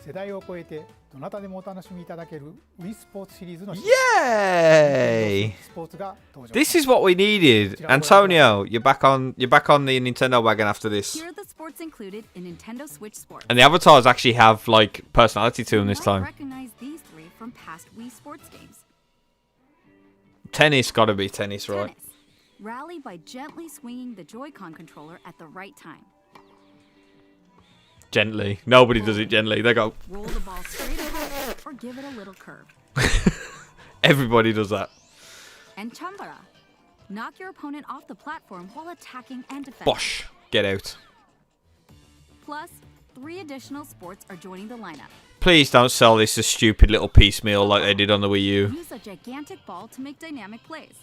世代を超えてどなたでもお楽しみいただける Wii スポーツシリーズの Yay! スポーツが登場。 This is what we needed. Antonio, you're back on the Nintendo wagon after this. Here are the sports included in Nintendo Switch Sports. And the avatars actually have like personality to them this You might time. recognize these three from past Wii Sports games. Tennis gotta be tennis, right? Tennis. Rally by gently swinging the Joy-Con controller at the right time. Gently. Nobody does it gently. They go. Roll the ball straight ahead or give it a little curve. Everybody does that. And Chambara. Knock your opponent off the platform while attacking and defending. Bosh. Get out. Plus, 3 additional sports are joining the lineup. Please don't sell this as stupid little piecemeal like they did on the Wii U. Use a gigantic ball to make dynamic plays.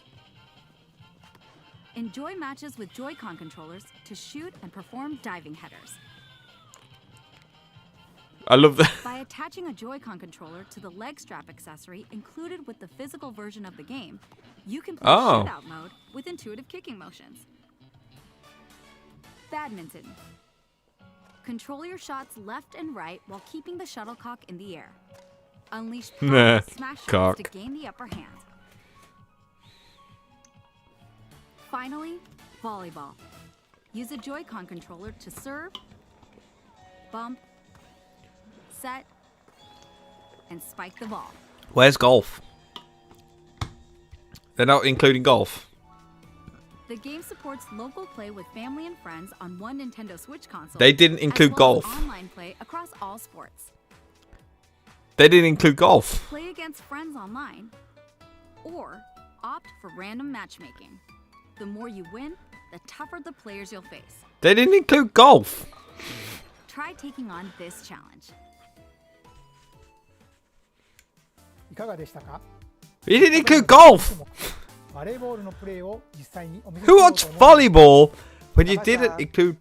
Enjoy matches with Joy-Con controllers to shoot and perform diving headers. I love that. By attaching a Joy-Con controller to the leg strap accessory included with the physical version of the game, you can play Oh. shootout mode with intuitive kicking motions. Badminton. Control your shots left and right while keeping the shuttlecock in the air. Unleash Nah, powerful smash shots cock. to gain the upper hand. Finally, volleyball. Use a Joy-Con controller to serve, bump, set, and spike the ball. Where's golf? They're not including golf. The game supports local play with family and friends on one Nintendo Switch console. They didn't include as well as golf. online play across all sports. They didn't include golf. Play against friends online, or opt for random matchmaking. The more you win, the tougher the players you'll face. They didn't include golf. Try taking on this challenge. いかがでしたか？ He didn't include golf. バレーボールのプレーを実際にお見せし Who よう watched と思います volleyball when you didn't include?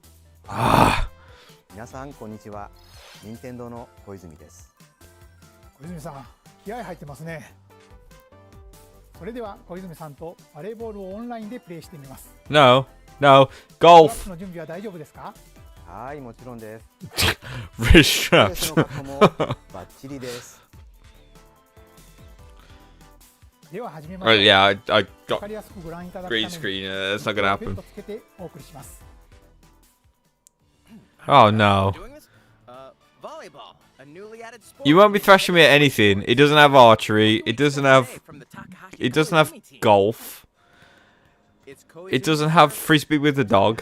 Ah. 皆さんこんにちは。任天堂の小泉です。小泉さん、気合入ってますね。それでは小泉さんとバレーボールをオンラインでプレーしてみます。No, no, トラッ golf. プの準備は大丈夫ですか？はい、もちろんです。 Wrist プレス straps. の格好もバッチリです。では始めましょ Oh う。 yeah, I わ got かりやすくご覧いただくため green に screen. That's not gonna エフェ happen. クトつけてお送りします。 Oh no. Doing this? Volleyball, a newly added sport. You won't be thrashing me at anything. It doesn't have archery. It doesn't have. It doesn't have golf. It doesn't have frisbee with the dog.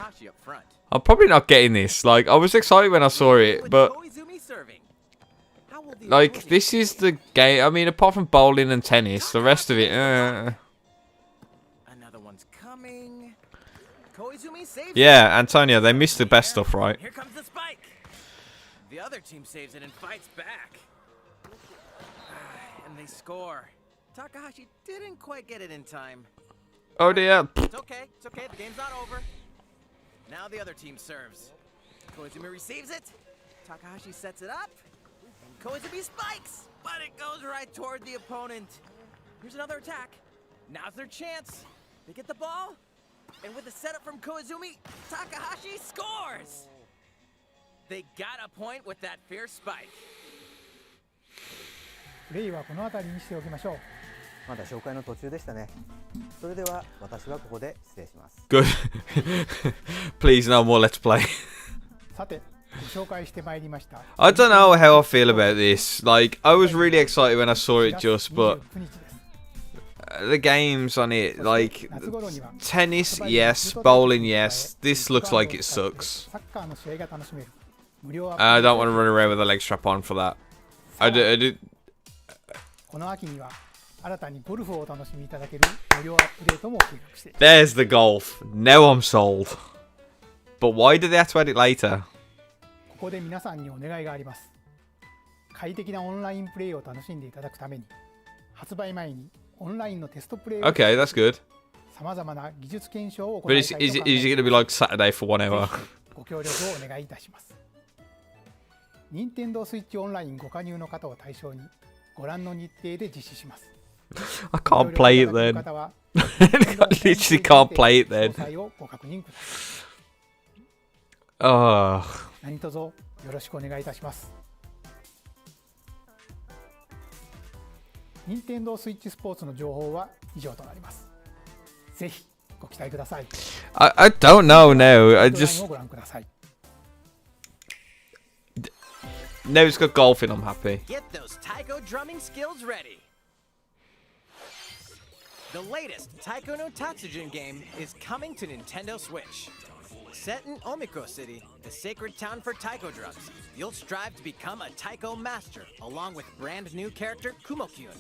I'm probably not getting this. Like, I was excited when I saw it, but like, this is the game. I mean, apart from bowling and tennis, the rest of it. Another one's coming. Koizumi saves Yeah, Antonio, they missed the best stuff, right? Here comes the spike. The other team saves it and fights back. And they score. Takahashi didn't quite get it in time. Oh dear. It's okay. It's okay. The game's not over. Now the other team serves. Koizumi receives it. Takahashi sets it up. And Koizumi spikes. But it goes right toward the opponent. Here's another attack. Now's their chance. They get the ball. And with a setup from Koizumi, Takahashi scores. They got a point with that fierce spike. プレイはこの辺りにしておきましょう。まだ紹介の途中でしたね。それでは私はここで失礼します。Good. Please, no more Let's Play. さて、ご紹介してまいりました。 I don't know how I feel about this. Like, I was really excited when I saw it just, but the games on it, like, tennis, yes, bowling, yes. This looks like it sucks. サッカーの試合が楽しめる。無料アプリ I don't want to run around with a leg strap on for that. I do. この秋には新たにゴルフをお楽しみいただける無料アップデートも計画しています。 There's the golf. Now I'm sold. But why did they have to add it later? ここで皆さんにお願いがあります。快適なオンラインプレイを楽しんでいただくために、発売前にオンラインのテストプレイを Okay, that's good. さまざまな技術検証を行 But いたいと is 考え it going to be like Saturday for 1 hour? ご協力をお願いいたします。任天堂スイッチオンラインご加入の方を対象にご覧の日程で実施します。 I can't play it then. I literally can't play it then. 詳細をご確認ください。 Oh. 何卒よろしくお願いいたします。任天堂スイッチスポーツの情報は以上となります。ぜひご期待ください。 I don't know now. I ガイドライン just をご覧ください。 now it's got golfing. I'm happy. Get those taiko drumming skills ready. The latest Taiko no Tatsujin game is coming to Nintendo Switch. Set in Omikro City, the sacred town for taiko drums, you'll strive to become a taiko master along with brand new character Kumo-kyun.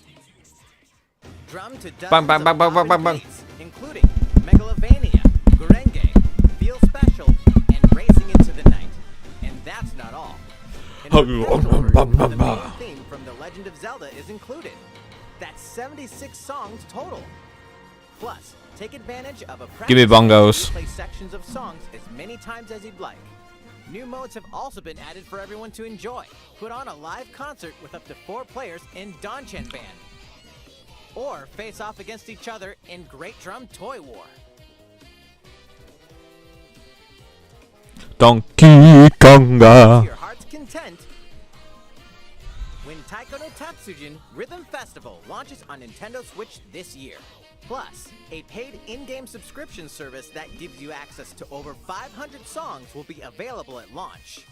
Drum to dozens Bang, bang, bang, of bang, bang, bang, bobbing bang. beats, including Megalovania, Gurenge, Feel Special, and Racing into the Night. And that's not all. An orchestral version of the main theme from The Legend of Zelda is included. That's 76 songs total. Plus, take advantage of a Give me bongos. play sections of songs as many times as you'd like. New modes have also been added for everyone to enjoy. Put on a live concert with up to 4 players in Donchan Band. Or face off against each other in Great Drum Toy War. Donkey To Konga. your heart's content, when Taiko no Tatsujin Rhythm Festival launches on Nintendo Switch this year. Plus, a paid in-game subscription service that gives you access to over 500 songs will be available at launch.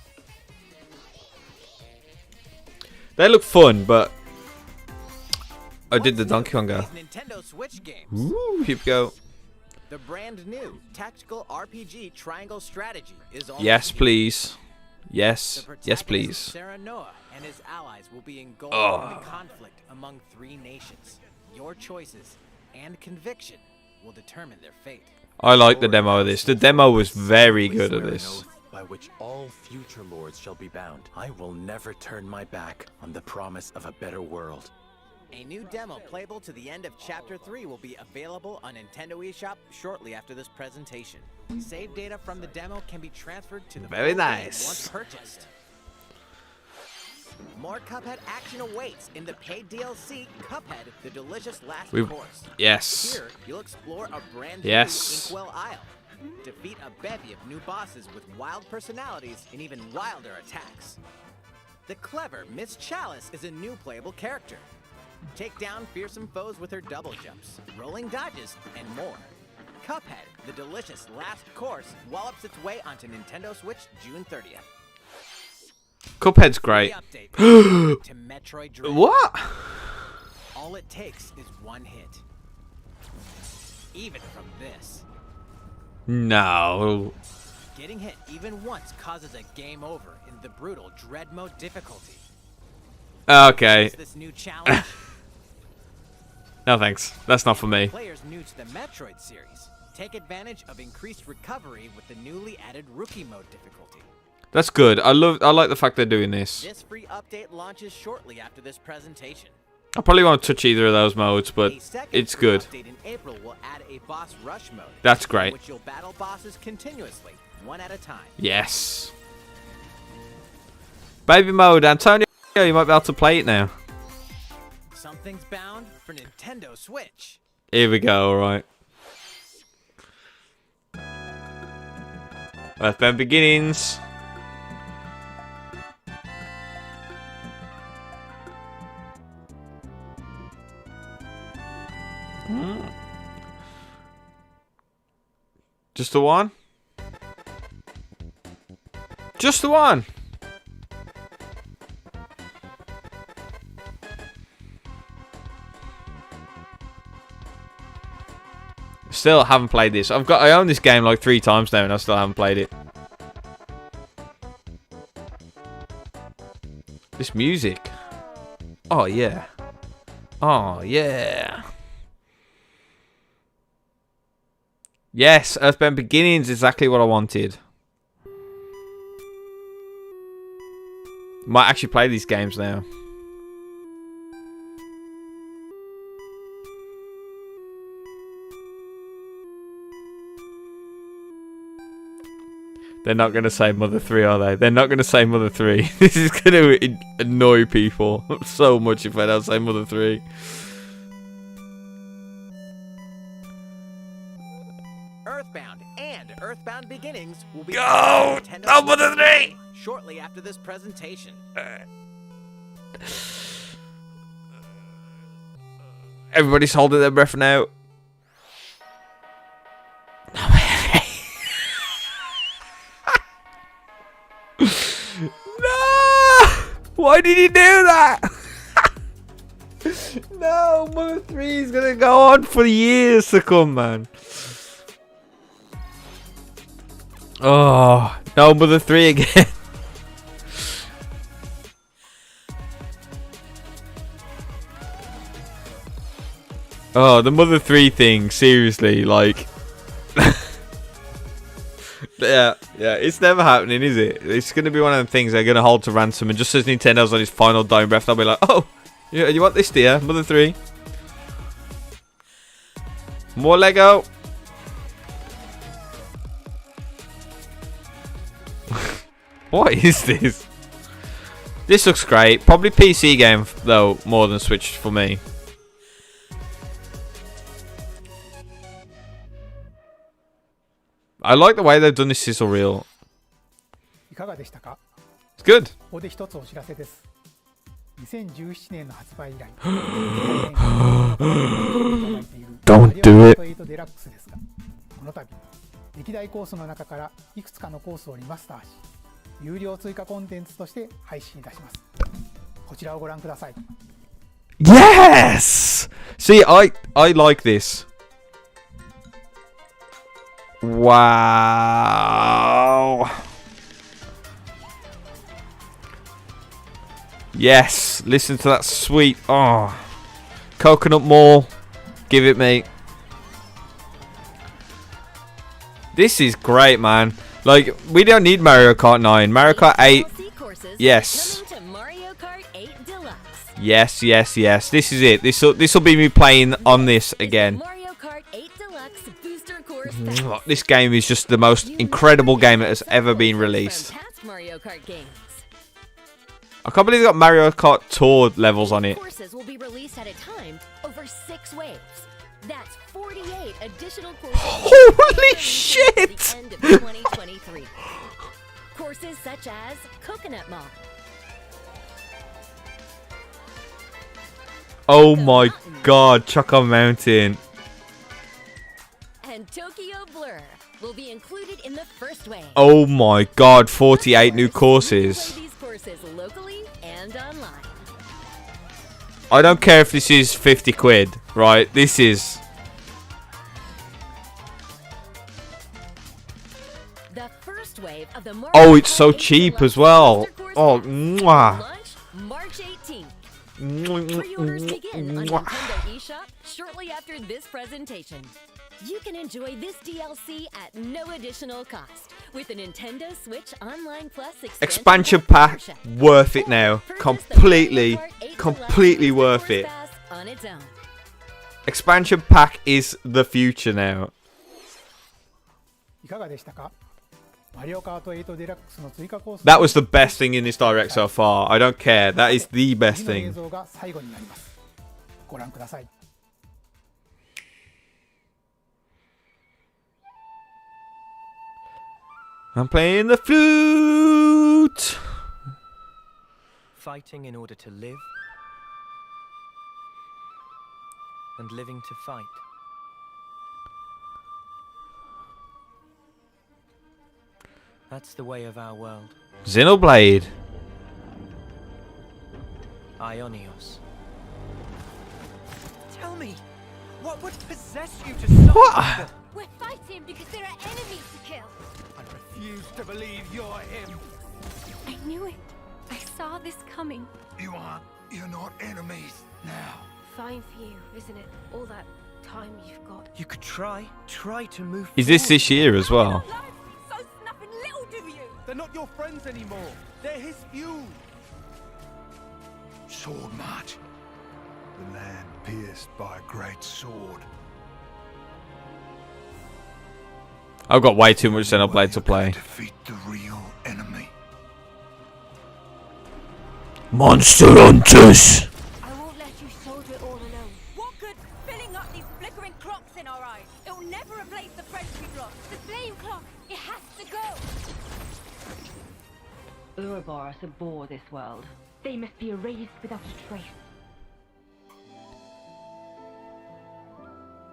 They look fun, but I did the Donkey Konga. These Nintendo Switch games. Ooh, here we go. The brand new tactical RPG Triangle Strategy is almost Yes, here. please. Yes. The Yes, protagonist, please. Sarah Noah and his allies will be engulfed in the conflict among 3 nations. Your choices and conviction will determine their fate. I like the demo of this. The demo was very good at this. By which all future lords shall be bound. I will never turn my back on the promise of a better world. A new demo playable to the end of Chapter 3 will be available on Nintendo eShop shortly after this presentation. Save data from the demo can be transferred to the Very full game nice. once purchased. More Cuphead action awaits in the paid DLC, Cuphead: The Delicious Last Course. Yes. Here, you'll explore a brand new Yes. Inkwell Isle. Defeat a bevy of new bosses with wild personalities and even wilder attacks. The clever Miss Chalice is a new playable character. Take down fearsome foes with her double jumps, rolling dodges, and more. Cuphead: The Delicious Last Course wallops its way onto Nintendo Switch June 30th. Cuphead's great. To Metroid Dread. What? All it takes is one hit. Even from this. No. Getting hit even once causes a game over in the brutal Dread Mode difficulty. Okay. Is this new challenge? No thanks. That's not for me. Players new to the Metroid series take advantage of increased recovery with the newly added Rookie Mode difficulty. That's good. I like the fact they're doing this. This free update launches shortly after this presentation. I probably won't touch either of those modes, but A second it's free good. update in April will add a boss rush mode. That's in great. which you'll battle bosses continuously, one at a time. Yes. Baby mode, Antonio, you might be able to play it now. Something's bound for Nintendo Switch. Here we go, alright. Earthbound Beginnings. Just the one? Just the one! Still haven't played this. I own this game like 3 times now and I still haven't played it. This music. Oh yeah. Oh yeah. Yes, Earthbound Beginnings is exactly what I wanted. Might actually play these games now. They're not going to say Mother 3, are they? They're not going to say Mother 3. This is going to annoy people so much if I don't say Mother 3. Earthbound and Earthbound Beginnings will be Go! Nintendo No, Mother 3! shortly after this presentation. Everybody's holding their breath now. No! Why did he do that? No, Mother 3 is gonna go on for years to come, man. Oh, no, Mother 3 again. Oh, the Mother 3 thing, seriously, like... Yeah, it's never happening, is it? It's going to be one of them things they're going to hold to ransom, and just as Nintendo's on his final dying breath, they'll be like, oh, you want this, dear? Mother 3? More Lego? What is this? This looks great. Probably PC game, though, more than Switch for me. I like the way they've done this sizzle reel. いかがでしたか? It's good. ここで一つお知らせです。2017年の発売以来、Don't do it. 8デラックスですが、この度歴代コースの中からいくつかのコースをリマスターし、有料追加コンテンツとして配信いたします。こちらをご覧ください。Yes! See, I like this. Wow. Yes, listen to that sweet. Oh, Coconut Mall. Give it me. This is great, man. Like, we don't need Mario Kart 9. Mario Kart 8. Yes. Yes, yes, yes. This is it. This will be me playing on this again. This game is just the most incredible game that has ever been released. I can't believe they got Mario Kart Tour levels on it. Courses will be released at a time over 6 waves. That's 48 additional courses. Holy shit! At the end of 2023. Courses such as Coconut Mall. Oh my god, Choco Mountain. And Tokyo Blur will be included in the first wave. Oh my god, 48 new courses. Play these courses locally and online. I don't care if this is 50 quid, right? This is... The first wave of the Mario Oh, it's so Kart 8 cheap as Deluxe well. Booster Course Oh, Pass mwah. launch March 18th. Pre-orders begin on Mwah. Nintendo eShop shortly after this presentation. You can enjoy this DLC at no additional cost with the Nintendo Switch Online Plus Expansion pack, worth it now. Completely worth it. on its own. Expansion pack is the future now. いかがでしたか？マリオカート8デラックスの追加コース。 That was the best thing in this direct so far. I don't care. That is the best 次の映 thing. 像が最後になります。ご覧ください。 I'm playing the flute. Fighting in order to live, and living to fight. That's the way of our world. Xenoblade. Ionios. Tell me, what would possess you to stop What? We're fighting because there are enemies to kill. I refuse to believe you're him. I knew it. I saw this coming. You're not enemies now. Fine for you, isn't it? All that time you've got. You could try to move. Is this year as well? So nothing little do you? They're not your friends anymore. They're his feud. Sword March. The land pierced by a great sword. I've got way too much Xenoblade to play. Defeat the real enemy. Monster Hunters. I won't let you soldier it all alone. What good filling up these flickering clocks in our eyes? It will never replace the friends we've lost. The flame clock, it has to go. Ouroboros abhor this world. They must be erased without a trace.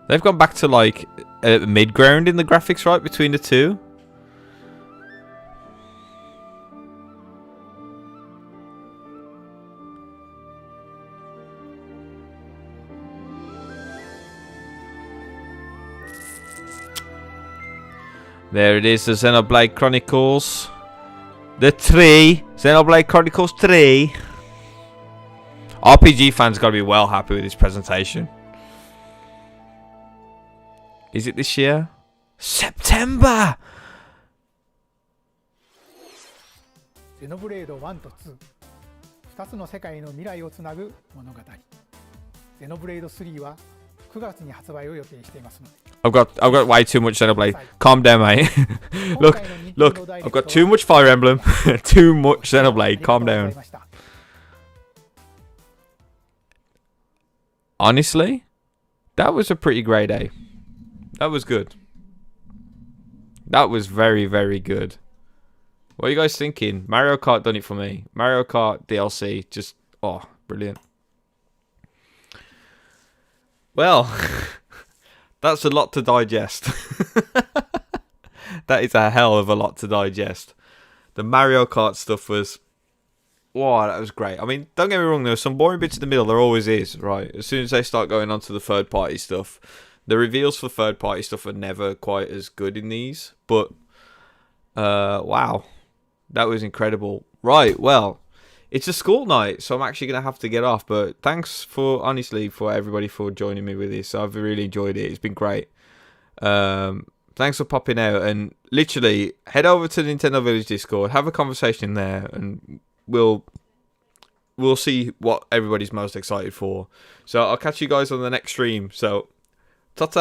They've gone back to like mid-ground in the graphics, right, between the two. There it is, the Xenoblade Chronicles. The 3. Xenoblade Chronicles 3. RPG fans got to be well happy with this presentation. Is it this year? September! ゼノブレード1と2、2つの世界の未来をつなぐ物語。ゼノブレード3は9月に発売を予定していますので。I've got way too much Xenoblade. Calm down, mate. look, I've got too much Fire Emblem, too much Xenoblade. Calm down. Honestly, that was a pretty great day. That was good. That was very, very good. What are you guys thinking? Mario Kart done it for me. Mario Kart DLC, just, oh, brilliant. Well, that's a lot to digest. That is a hell of a lot to digest. The Mario Kart stuff was... Wow, that was great. I mean, don't get me wrong, there were some boring bits in the middle. There always is, right? As soon as they start going on to the third-party stuff, The reveals for third-party stuff are never quite as good in these, but wow, that was incredible. Right, well, it's a school night, so I'm actually going to have to get off, but thanks for everybody for joining me with this. I've really enjoyed it. It's been great. Thanks for popping out, and literally head over to the Nintendo Village Discord, have a conversation there, and we'll see what everybody's most excited for. So I'll catch you guys on the next stream. So